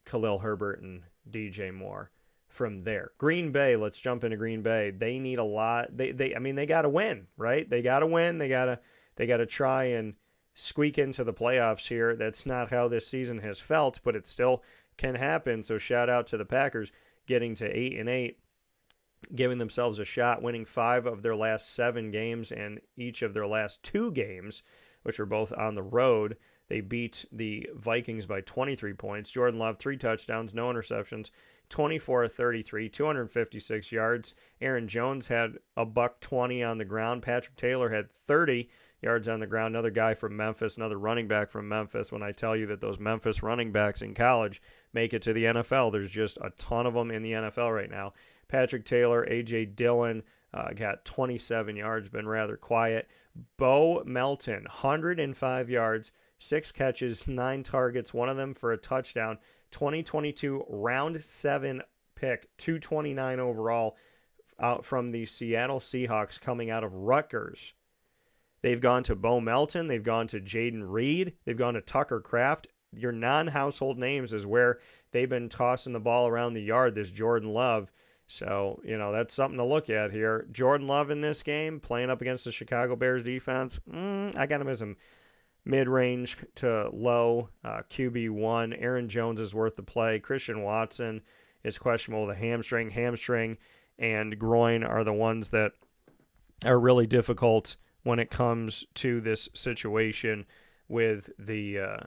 Khalil Herbert and DJ Moore from there. Green Bay, let's jump into Green Bay. They need a lot. They got to win, right? They got to win. They got to try and squeak into the playoffs here. That's not how this season has felt, but it still can happen. So shout out to the Packers getting to 8-8, giving themselves a shot, winning 5 of their last 7 games and each of their last 2 games, which were both on the road. They beat the Vikings by 23 points. Jordan Love, 3 touchdowns, no interceptions, 24 of 33, 256 yards. Aaron Jones had a $120 on the ground. Patrick Taylor had 30 yards on the ground. Another guy from Memphis, another running back from Memphis. When I tell you that those Memphis running backs in college make it to the NFL, there's just a ton of them in the NFL right now. Patrick Taylor, A.J. Dillon got 27 yards, been rather quiet. Bo Melton, 105 yards, 6 catches, 9 targets, one of them for a touchdown. 2022 round 7 pick, 229 overall, out from the Seattle Seahawks, coming out of Rutgers. They've gone to Bo Melton. They've gone to Jaden Reed. They've gone to Tucker Kraft. Your non-household names is where they've been tossing the ball around the yard, this Jordan Love. So, that's something to look at here. Jordan Love in this game, playing up against the Chicago Bears defense, I got him as a mid-range to low QB1. Aaron Jones is worth the play. Christian Watson is questionable with a hamstring. Hamstring and groin are the ones that are really difficult when it comes to this situation with the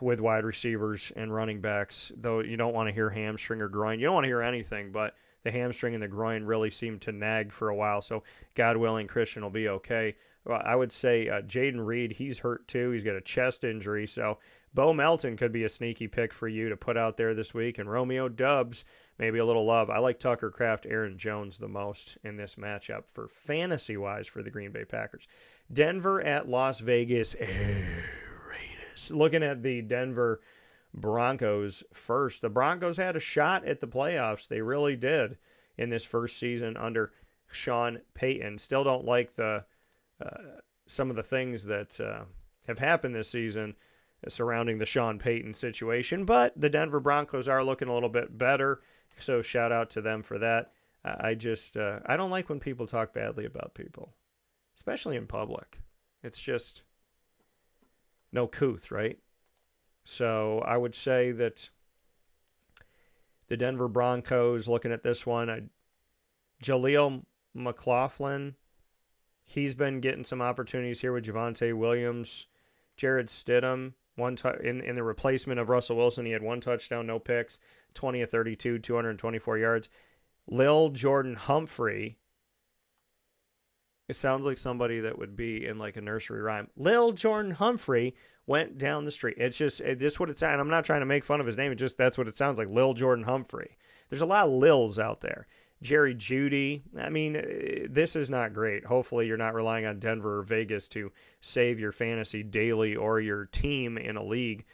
with wide receivers and running backs. Though you don't want to hear hamstring or groin. You don't want to hear anything, but the hamstring and the groin really seem to nag for a while. So God willing, Christian will be okay. Well, I would say Jaden Reed, he's hurt too. He's got a chest injury. So Bo Melton could be a sneaky pick for you to put out there this week. And Romeo Doubs, maybe a little love. I like Tucker Kraft, Aaron Jones the most in this matchup for fantasy-wise for the Green Bay Packers. Denver at Las Vegas Raiders. Looking at the Denver Broncos first. The Broncos had a shot at the playoffs. They really did in this first season under Sean Payton. Still don't like some of the things that have happened this season surrounding the Sean Payton situation, but the Denver Broncos are looking a little bit better, so shout out to them for that. I don't like when people talk badly about people, especially in public. It's just no couth, right? So I would say that the Denver Broncos, looking at this one, Jaleel McLaughlin, he's been getting some opportunities here with Javonte Williams. Jared Stidham, in the replacement of Russell Wilson, he had 1 touchdown, no picks, 20 of 32, 224 yards. Lil Jordan Humphrey, it sounds like somebody that would be in like a nursery rhyme. Lil Jordan Humphrey went down the street. It's just what it sounds. And I'm not trying to make fun of his name. It's just that's what it sounds like. Lil Jordan Humphrey. There's a lot of Lils out there. Jerry Jeudy. I mean, this is not great. Hopefully you're not relying on Denver or Vegas to save your fantasy daily or your team in a league.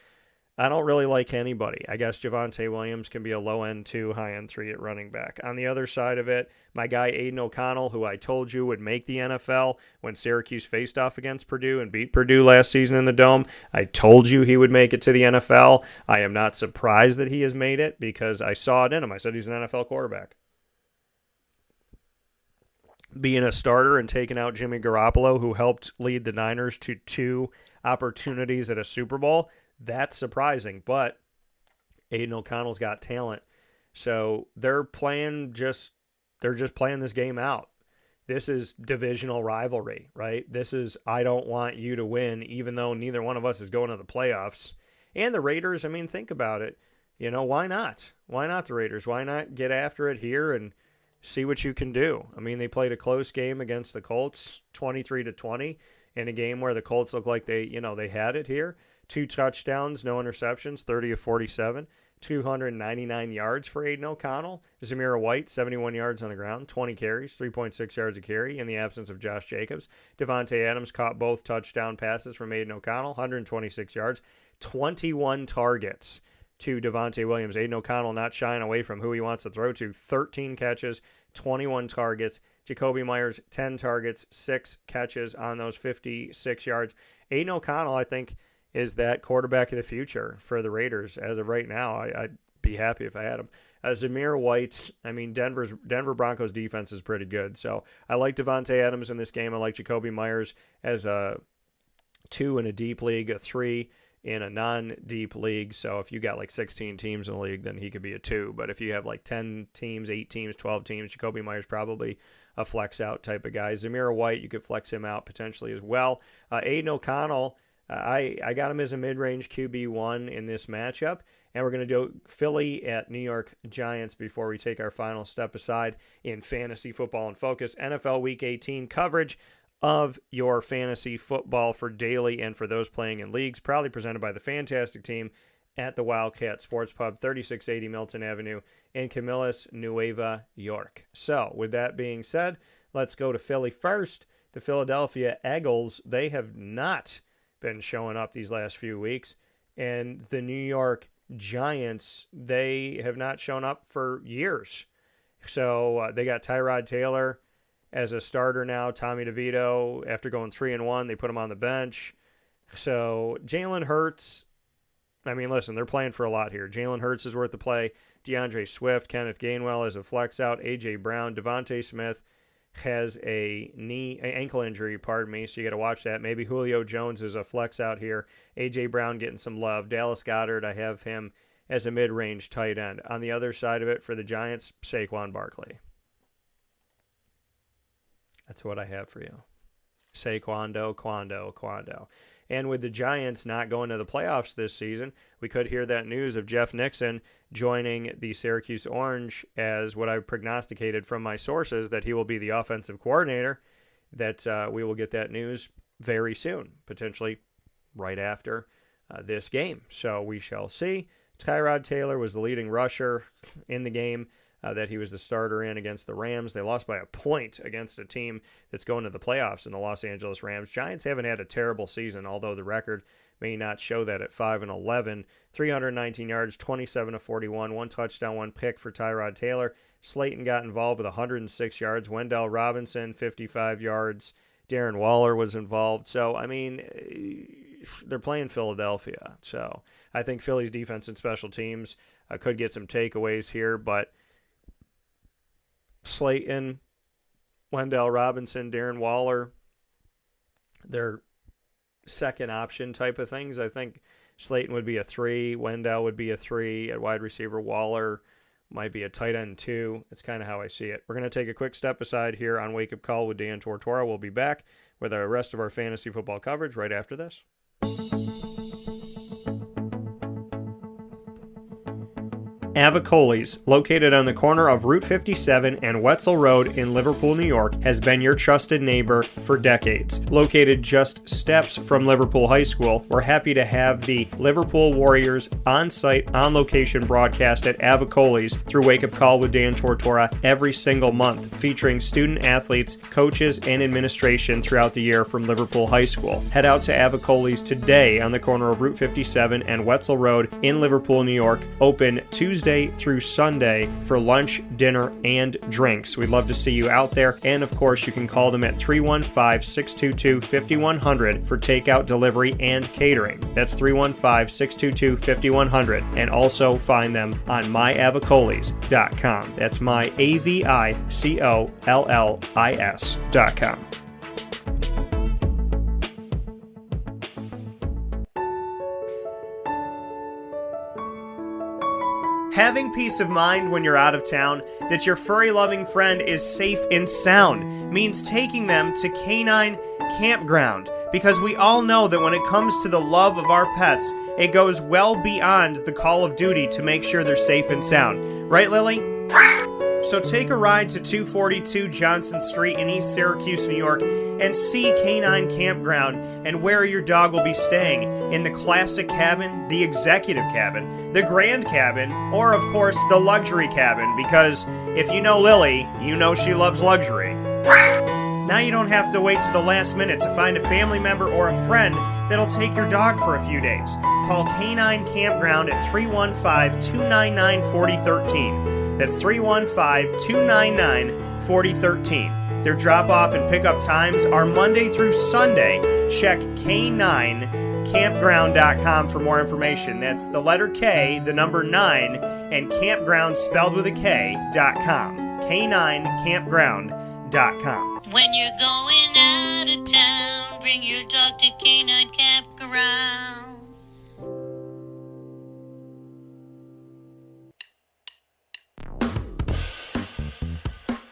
I don't really like anybody. I guess Javonte Williams can be a low-end 2, high-end 3 at running back. On the other side of it, my guy Aiden O'Connell, who I told you would make the NFL when Syracuse faced off against Purdue and beat Purdue last season in the Dome. I told you he would make it to the NFL. I am not surprised that he has made it because I saw it in him. I said he's an NFL quarterback. Being a starter and taking out Jimmy Garoppolo, who helped lead the Niners to 2 opportunities at a Super Bowl, that's surprising. But Aiden O'Connell's got talent. So they're just playing this game out. This is divisional rivalry, right? This is, I don't want you to win, even though neither one of us is going to the playoffs. And the Raiders, I mean, think about it. Why not? Why not the Raiders? Why not get after it here and see what you can do? I mean, they played a close game against the Colts, 23-20, in a game where the Colts looked like they had it here. 2 touchdowns, no interceptions, 30 of 47, 299 yards for Aiden O'Connell. Zamir White, 71 yards on the ground, 20 carries, 3.6 yards a carry in the absence of Josh Jacobs. Devontae Adams caught both touchdown passes from Aiden O'Connell, 126 yards, 21 targets to Devontae Williams. Aiden O'Connell not shying away from who he wants to throw to. 13 catches, 21 targets. Jacoby Myers, 10 targets, 6 catches on those 56 yards. Aiden O'Connell, I think, is that quarterback of the future for the Raiders. As of right now, I'd be happy if I had him. Zamir White, I mean, Denver Broncos defense is pretty good. So I like Devontae Adams in this game. I like Jacoby Myers as a 2 in a deep league, a 3 in a non-deep league. So if you got like 16 teams in the league, then he could be a 2. But if you have like 10 teams, 8 teams, 12 teams, Jacoby Myers probably a flex out type of guy. Zamir White, you could flex him out potentially as well. Aiden O'Connell, I got him as a mid-range QB1 in this matchup. And we're going to do Philly at New York Giants before we take our final step aside in Fantasy Football in Focus. NFL Week 18 coverage of your fantasy football for daily and for those playing in leagues. Proudly presented by the fantastic team at the Wildcat Sports Pub, 3680 Milton Avenue in Camillus, Nueva York. So with that being said, let's go to Philly first. The Philadelphia Eagles, they have not been showing up these last few weeks. And the New York Giants, they have not shown up for years. So they got Tyrod Taylor as a starter now. Tommy DeVito, after going 3-1, they put him on the bench. So Jalen Hurts, I mean, listen, they're playing for a lot here. Jalen Hurts is worth the play. DeAndre Swift, Kenneth Gainwell is a flex out. A.J. Brown, Devontae Smith has an ankle injury, so you got to watch that. Maybe Julio Jones is a flex out here. A.J. Brown getting some love. Dallas Goedert, I have him as a mid-range tight end. On the other side of it for the Giants, Saquon Barkley. That's what I have for you. Quando. And with the Giants not going to the playoffs this season, we could hear that news of Jeff Nixon joining the Syracuse Orange as what I've prognosticated from my sources, that he will be the offensive coordinator, that we will get that news very soon, potentially right after this game. So we shall see. Tyrod Taylor was the leading rusher in the game that he was the starter in against the Rams. They lost by a point against a team that's going to the playoffs in the Los Angeles Rams. Giants haven't had a terrible season, although the record may not show that at 5-11. 319 yards, 27-41, one touchdown, one pick for Tyrod Taylor. Slayton got involved with 106 yards. Wendell Robinson, 55 yards. Darren Waller was involved. So, I mean, they're playing Philadelphia. So I think Philly's defense and special teams could get some takeaways here, but Slayton, Wendell Robinson, Darren Waller, they're second option type of things. I think Slayton would be a 3, Wendell would be a 3 at wide receiver, Waller might be a tight end 2. That's kind of how I see it. We're going to take a quick step aside here on Wake Up Call with Dan Tortora. We'll be back with the rest of our fantasy football coverage right after this. Avicoli's, located on the corner of Route 57 and Wetzel Road in Liverpool, New York, has been your trusted neighbor for decades. Located just steps from Liverpool High School, we're happy to have the Liverpool Warriors on-site, on-location broadcast at Avicoli's through Wake Up Call with Dan Tortora every single month, featuring student athletes, coaches, and administration throughout the year from Liverpool High School. Head out to Avicoli's today on the corner of Route 57 and Wetzel Road in Liverpool, New York, open Tuesday through Sunday for lunch, dinner, and drinks. We'd love to see you out there. And of course, you can call them at 315-622-5100 for takeout, delivery, and catering. That's 315-622-5100. And also find them on myavicolis.com. That's myavicollis.com. Having peace of mind when you're out of town that your furry-loving friend is safe and sound means taking them to Canine Campground, because we all know that when it comes to the love of our pets, it goes well beyond the call of duty to make sure they're safe and sound. Right, Lily? So take a ride to 242 Johnson Street in East Syracuse, New York, and see Canine Campground and where your dog will be staying, in the classic cabin, the executive cabin, the grand cabin, or of course the luxury cabin, because if you know Lily, you know she loves luxury. Now you don't have to wait to the last minute to find a family member or a friend that'll take your dog for a few days. Call Canine Campground at 315-299-4013. That's 315-299-4013. Their drop-off and pickup times are Monday through Sunday. Check K9campground.com for more information. That's the letter K, the number 9, and campground spelled with a K.com. K9campground.com. When you're going out of town, bring your dog to Canine Campground.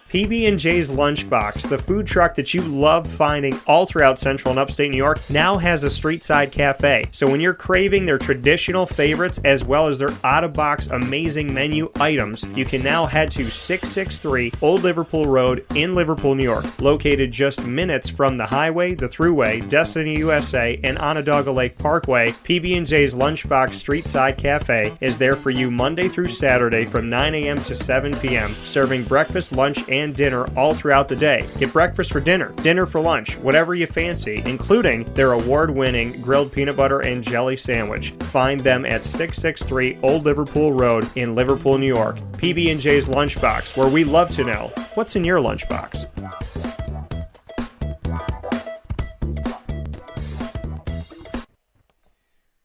PB&J's Lunchbox, the food truck that you love finding all throughout Central and Upstate New York, now has a street-side cafe. So when you're craving their traditional favorites as well as their out-of-box amazing menu items, you can now head to 663 Old Liverpool Road in Liverpool, New York. Located just minutes from the highway, the Thruway, Destiny USA, and Onondaga Lake Parkway, PB&J's Lunchbox Street-Side Cafe is there for you Monday through Saturday from 9 a.m. to 7 p.m., serving breakfast, lunch, and dinner all throughout the day. Get breakfast for dinner, dinner for lunch, whatever you fancy, including their award-winning grilled peanut butter and jelly sandwich. Find them at 663 Old Liverpool Road in Liverpool, New York. PB&J's Lunchbox, where we love to know what's in your lunchbox.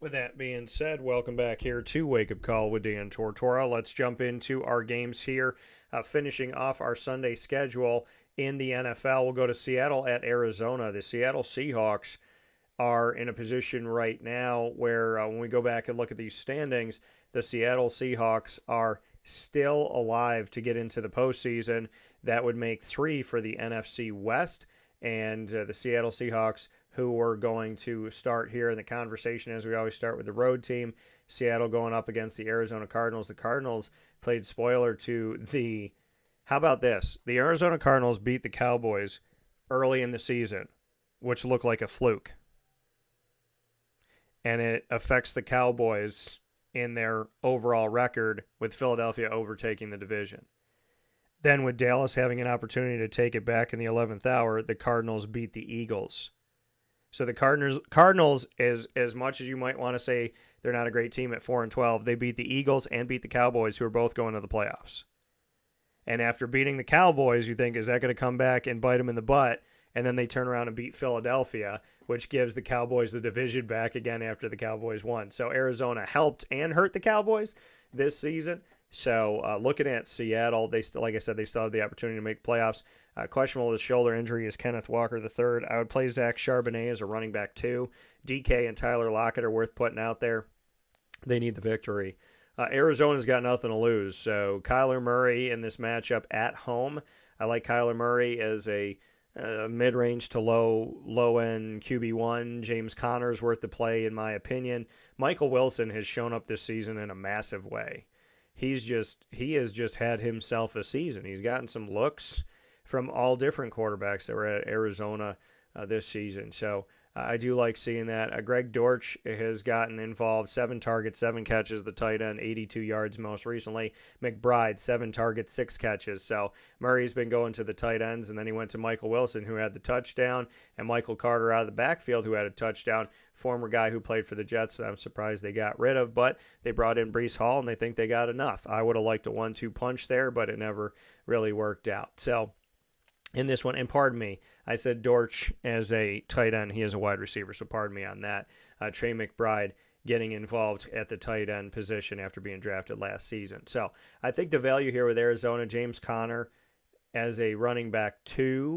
With that being said, welcome back here to Wake Up Call with Dan Tortora. Let's jump into our games here, finishing off our Sunday schedule in the NFL. We'll go to Seattle at Arizona. The Seattle Seahawks are in a position right now where when we go back and look at these standings, the Seattle Seahawks are still alive to get into the postseason. That would make 3 for the NFC West, and the Seattle Seahawks, who are going to start here in the conversation as we always start with the road team. Seattle going up against the Arizona Cardinals. The Cardinals played spoiler to the... How about this? The Arizona Cardinals beat the Cowboys early in the season, which looked like a fluke. And it affects the Cowboys in their overall record with Philadelphia overtaking the division. Then with Dallas having an opportunity to take it back in the 11th hour, the Cardinals beat the Eagles. So the Cardinals, as much as you might want to say they're not a great team at 4-12, they beat the Eagles and beat the Cowboys, who are both going to the playoffs. And after beating the Cowboys, you think, is that going to come back and bite them in the butt? And then they turn around and beat Philadelphia, which gives the Cowboys the division back again after the Cowboys won. So Arizona helped and hurt the Cowboys this season. So looking at Seattle, they still, like I said, they still have the opportunity to make the playoffs. Questionable with shoulder injury is Kenneth Walker III. I would play Zach Charbonnet as a running back too. DK and Tyler Lockett are worth putting out there. They need the victory. Arizona's got nothing to lose. So Kyler Murray in this matchup at home. I like Kyler Murray as a mid-range to low-end QB1. James Conner's worth the play in my opinion. Michael Wilson has shown up this season in a massive way. He has just had himself a season. He's gotten some looks from all different quarterbacks that were at Arizona this season. So I do like seeing that. Greg Dortch has gotten involved. 7 targets, 7 catches, the tight end, 82 yards most recently. McBride, 7 targets, 6 catches. So Murray's been going to the tight ends, and then he went to Michael Wilson, who had the touchdown, and Michael Carter out of the backfield, who had a touchdown. Former guy who played for the Jets that I'm surprised they got rid of, but they brought in Breece Hall, and they think they got enough. I would have liked a 1-2 punch there, but it never really worked out. So in this one, and pardon me, I said Dortch as a tight end. He is a wide receiver, so pardon me on that. Trey McBride getting involved at the tight end position after being drafted last season. So I think the value here with Arizona, James Conner as a running back 2,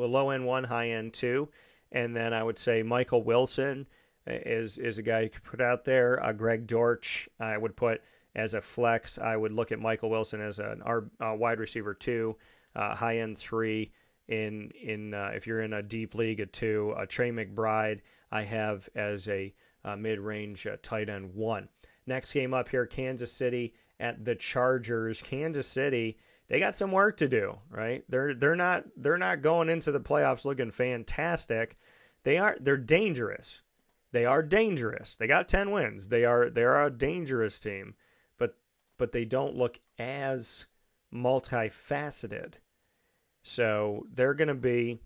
a low-end 1, high-end 2. And then I would say Michael Wilson is a guy you could put out there. Greg Dortch I would put as a flex. I would look at Michael Wilson as a wide receiver 2. High-end 3 in if you're in a deep league, a 2. Trey McBride I have as a mid-range tight end 1. Next game up here, Kansas City at the Chargers. Kansas City, they got some work to do, right? They're not going into the playoffs looking fantastic. They're dangerous. They are dangerous. They got 10 wins. They're a dangerous team, but they don't look as multifaceted. So they're going to be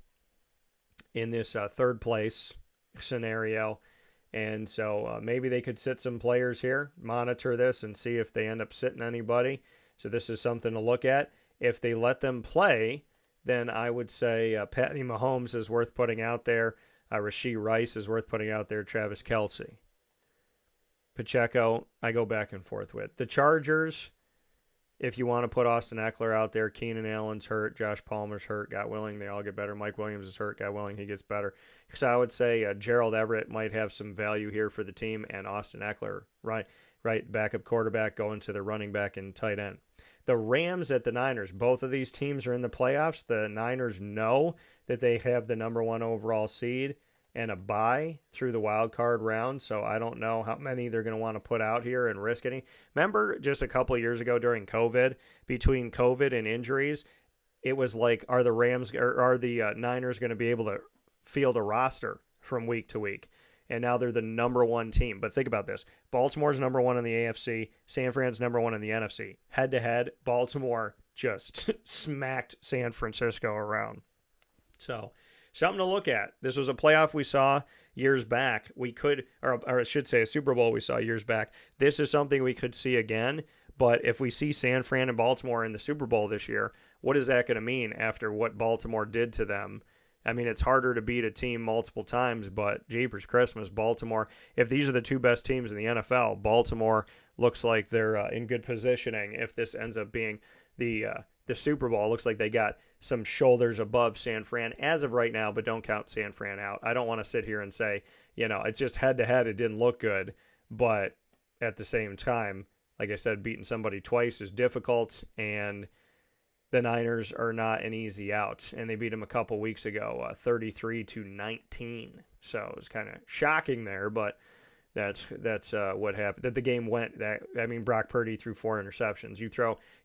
in this third place scenario. And so maybe they could sit some players here, monitor this, and see if they end up sitting anybody. So this is something to look at. If they let them play, then I would say Patty Mahomes is worth putting out there. Rashee Rice is worth putting out there. Travis Kelce. Pacheco, I go back and forth with. The Chargers, if you want to put Austin Eckler out there, Keenan Allen's hurt, Josh Palmer's hurt, God willing, they all get better. Mike Williams is hurt, God willing, he gets better. So I would say Gerald Everett might have some value here for the team, and Austin Eckler, right, backup quarterback going to the running back and tight end. The Rams at the Niners, both of these teams are in the playoffs. The Niners know that they have the number 1 overall seed and a bye through the wild card round, so I don't know how many they're going to want to put out here and risk any. Remember just a couple of years ago during COVID, between COVID and injuries, it was like, are the Niners going to be able to field a roster from week to week? And now they're the number 1 team. But think about this. Baltimore's number 1 in the AFC. San Fran's number 1 in the NFC. Head-to-head, Baltimore just smacked San Francisco around. So something to look at. This was a playoff we saw years back. Or I should say a Super Bowl we saw years back. This is something we could see again. But if we see San Fran and Baltimore in the Super Bowl this year, what is that going to mean after what Baltimore did to them I mean, it's harder to beat a team multiple times, but jeepers Christmas, Baltimore, if these are the two best teams in the NFL, Baltimore looks like they're in good positioning. If this ends up being the Super Bowl, it looks like they got some shoulders above San Fran as of right now, but don't count San Fran out. I don't want to sit here and say, it's just head-to-head, it didn't look good, but at the same time, like I said, beating somebody twice is difficult, and the Niners are not an easy out, and they beat them a couple weeks ago, 33-19. So it was kind of shocking there, but that's what happened. That the game went. Brock Purdy threw 4 interceptions.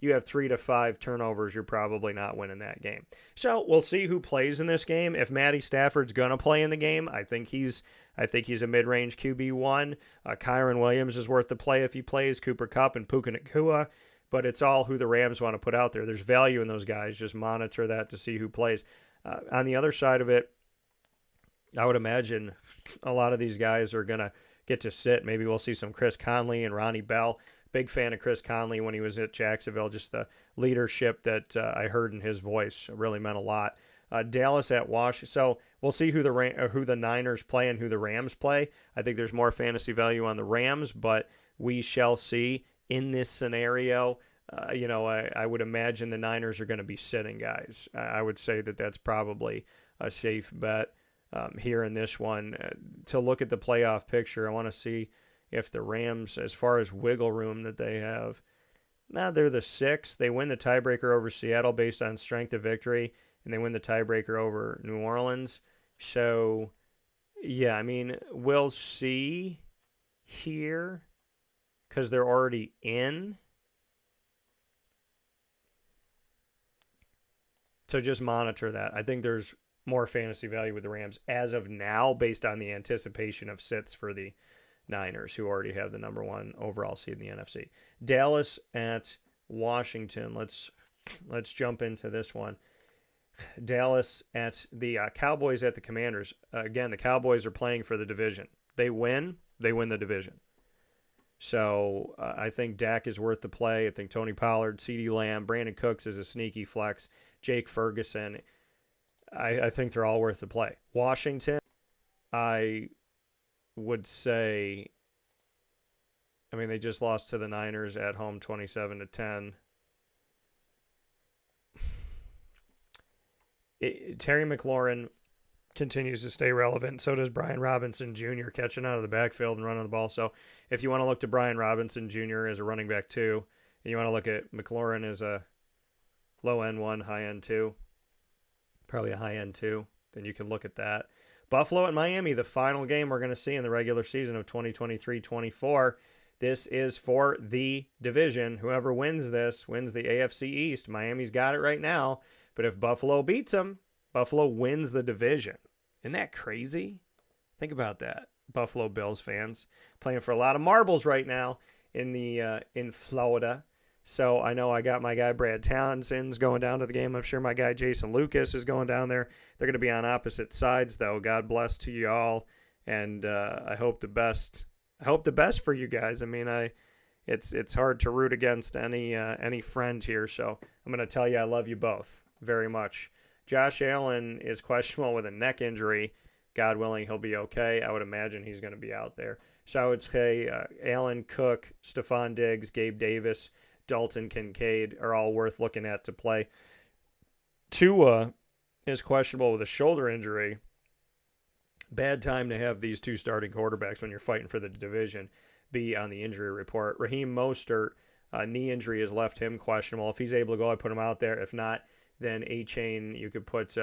You have 3 to 5 turnovers, you're probably not winning that game. So we'll see who plays in this game. If Matty Stafford's gonna play in the game, I think he's a mid-range QB1. Kyron Williams is worth the play if he plays. Cooper Kupp and Puka Nacua. But it's all who the Rams want to put out there. There's value in those guys. Just monitor that to see who plays. On the other side of it, I would imagine a lot of these guys are going to get to sit. Maybe we'll see some Chris Conley and Ronnie Bell. Big fan of Chris Conley when he was at Jacksonville. Just the leadership that I heard in his voice really meant a lot. Dallas at Washington. So we'll see who the Niners play and who the Rams play. I think there's more fantasy value on the Rams, but we shall see. In this scenario, I would imagine the Niners are going to be sitting guys. I would say that that's probably a safe bet here in this one. To look at the playoff picture, I want to see if the Rams, as far as wiggle room that they have, they're the 6th. They win the tiebreaker over Seattle based on strength of victory, and they win the tiebreaker over New Orleans. So, yeah, we'll see here. Because they're already in. So just monitor that. I think there's more fantasy value with the Rams as of now based on the anticipation of sits for the Niners, who already have the number 1 overall seed in the NFC. Dallas at Washington. Let's jump into this one. Dallas at the Cowboys at the Commanders. Again, the Cowboys are playing for the division. They win the division. So I think Dak is worth the play. I think Tony Pollard, CeeDee Lamb, Brandon Cooks is a sneaky flex. Jake Ferguson, I think they're all worth the play. Washington, I would say, they just lost to the Niners at home 27-10. Terry McLaurin continues to stay relevant. So does Brian Robinson Jr. catching out of the backfield and running the ball. So if you want to look to Brian Robinson Jr. as a running back 2, and you want to look at McLaurin as a low end 1, high end 2, probably a high end 2, then you can look at that. Buffalo at Miami, the final game we're going to see in the regular season of 2023-24. This is for the division. Whoever wins this wins the AFC East. Miami's got it right now, but if Buffalo beats them, Buffalo wins the division. Isn't that crazy? Think about that. Buffalo Bills fans playing for a lot of marbles right now in Florida. So I know I got my guy Brad Townsend's going down to the game. I'm sure my guy Jason Lucas is going down there. They're going to be on opposite sides, though. God bless to you all, and I hope the best. I hope the best for you guys. It's hard to root against any friend here, so I'm going to tell you I love you both very much. Josh Allen is questionable with a neck injury. God willing, he'll be okay. I would imagine he's going to be out there. So I would say Allen, Cook, Stephon Diggs, Gabe Davis, Dalton Kincaid are all worth looking at to play. Tua is questionable with a shoulder injury. Bad time to have these two starting quarterbacks when you're fighting for the division be on the injury report. Raheem Mostert, knee injury has left him questionable. If he's able to go, I put him out there. If not, then A-Chain, you could put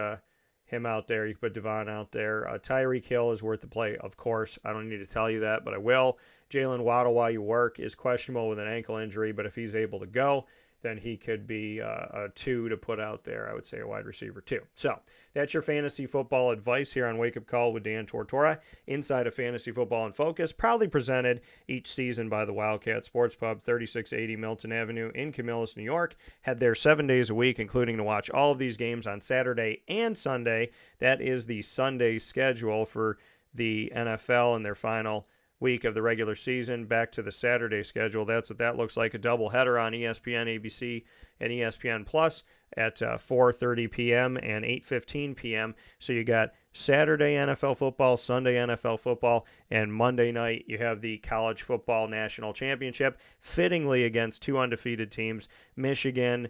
him out there. You could put Devon out there. Tyreek Hill is worth the play, of course. I don't need to tell you that, but I will. Jalen Waddle, while you work, is questionable with an ankle injury, but if he's able to go, then he could be a 2 to put out there. I would say a wide receiver 2. So that's your fantasy football advice here on Wake Up Call with Dan Tortora, inside of Fantasy Football in Focus, proudly presented each season by the Wildcat Sports Pub, 3680 Milton Avenue in Camillus, New York. Head there 7 days a week, including to watch all of these games on Saturday and Sunday. That is the Sunday schedule for the NFL and their final week of the regular season. Back to the Saturday schedule. That's what that looks like, a doubleheader on ESPN, ABC, and ESPN Plus. at 4:30 p.m. and 8:15 p.m. So you got Saturday NFL football, Sunday NFL football, and Monday night you have the College Football National Championship, fittingly against two undefeated teams, Michigan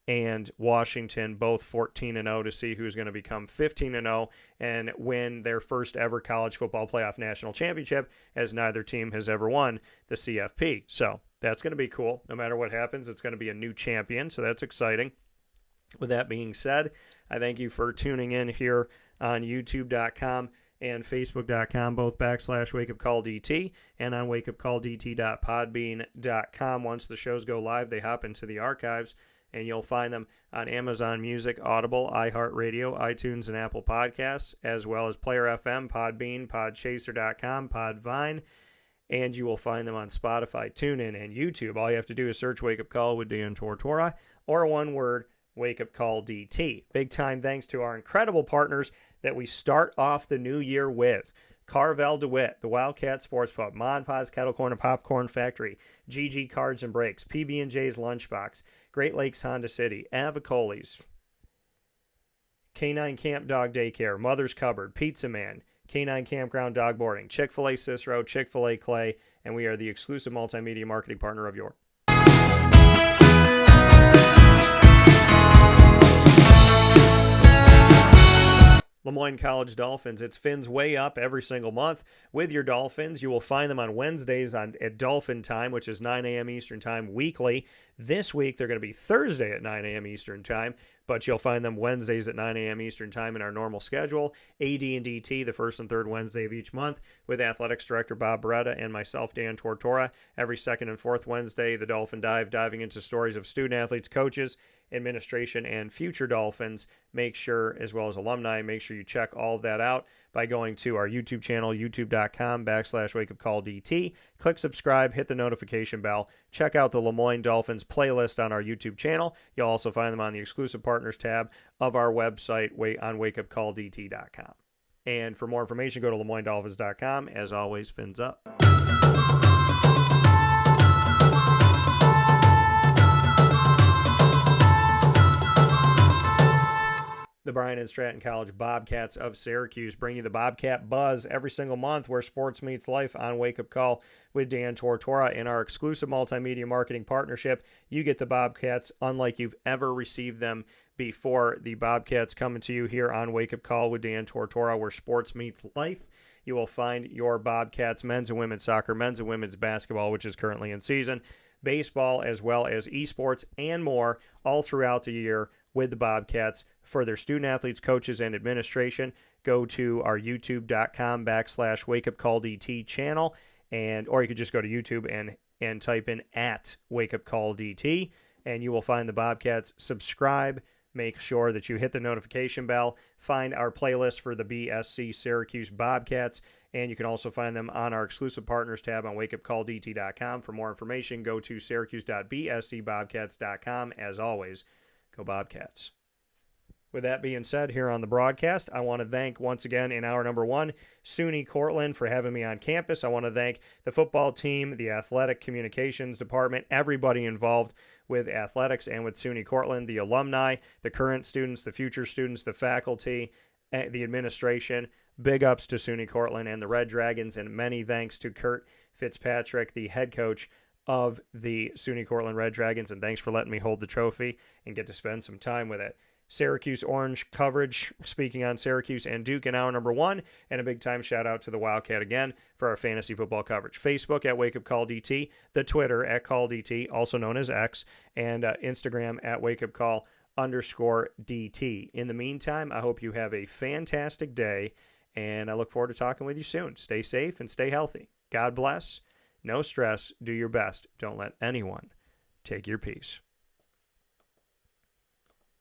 and Washington, both 14-0, to see who's going to become 15-0 and win their first ever college football playoff national championship, as neither team has ever won the CFP. So that's going to be cool. No matter what happens, it's going to be a new champion, so that's exciting. With that being said, I thank you for tuning in here on youtube.com and facebook.com, both /WakeUpCallDT, and on wakeupcalldt.podbean.com. Once the shows go live, they hop into the archives, and you'll find them on Amazon Music, Audible, iHeartRadio, iTunes, and Apple Podcasts, as well as Player FM, Podbean, Podchaser.com, Podvine, and you will find them on Spotify, TuneIn, and YouTube. All you have to do is search Wake Up Call with Dan Tortora, or one word, Wake Up Call DT. Big time thanks to our incredible partners that we start off the new year with. Carvel DeWitt, the Wildcat Sports Pub, Mon Pa's Kettle Corn and Popcorn Factory, GG Cards and Breaks, PB&J's Lunchbox, Great Lakes Honda City, Avicoli's, Canine Camp Dog Daycare, Mother's Cupboard, Pizza Man, Canine Campground Dog Boarding, Chick-fil-A Cicero, Chick-fil-A Clay, and we are the exclusive multimedia marketing partner of your Lemoyne College Dolphins. It's Fins Way Up every single month with your Dolphins. You will find them on Wednesdays at Dolphin Time, which is 9 a.m. Eastern Time weekly. This week, they're going to be Thursday at 9 a.m. Eastern Time, but you'll find them Wednesdays at 9 a.m. Eastern Time in our normal schedule. AD and DT, the first and third Wednesday of each month, with Athletics Director Bob Beretta and myself, Dan Tortora. Every second and fourth Wednesday, the Dolphin Dive, diving into stories of student-athletes, coaches, administration, and future Dolphins. Make sure, as well as alumni, make sure you check all of that out by going to our YouTube channel, youtube.com/WakeUpCallDT. Click subscribe, hit the notification bell. Check out the Lemoyne Dolphins playlist on our YouTube channel. You'll also find them on the exclusive partners tab of our website on WakeUpCallDT.com. And for more information, go to LemoyneDolphins.com. As always, fins up. The Bryan and Stratton College Bobcats of Syracuse bring you the Bobcat Buzz every single month, where sports meets life on Wake Up Call with Dan Tortora. In our exclusive multimedia marketing partnership, you get the Bobcats unlike you've ever received them before. The Bobcats coming to you here on Wake Up Call with Dan Tortora, where sports meets life. You will find your Bobcats men's and women's soccer, men's and women's basketball, which is currently in season, baseball, as well as esports and more all throughout the year with the Bobcats. For their student athletes, coaches, and administration, go to our youtube.com/WakeUpCallDT channel, or you could just go to YouTube and type in @WakeUpCallDT, and you will find the Bobcats. Subscribe. Make sure that you hit the notification bell. Find our playlist for the BSC Syracuse Bobcats, and you can also find them on our exclusive partners tab on WakeUpCallDT.com. For more information, go to syracuse.bscbobcats.com. As always, go Bobcats. With that being said, here on the broadcast, I want to thank once again in hour number one, SUNY Cortland, for having me on campus. I want to thank the football team, the athletic communications department, everybody involved with athletics and with SUNY Cortland, the alumni, the current students, the future students, the faculty, the administration. Big ups to SUNY Cortland and the Red Dragons, and many thanks to Kurt Fitzpatrick, the head coach of the SUNY Cortland Red Dragons, and thanks for letting me hold the trophy and get to spend some time with it. Syracuse Orange coverage, speaking on Syracuse and Duke in hour number one, and a big-time shout-out to the Wildcat again for our fantasy football coverage. Facebook at Wake Up Call DT, the Twitter at Call DT, also known as X, and Instagram at WakeUpCall_DT. In the meantime, I hope you have a fantastic day, and I look forward to talking with you soon. Stay safe and stay healthy. God bless. No stress. Do your best. Don't let anyone take your peace.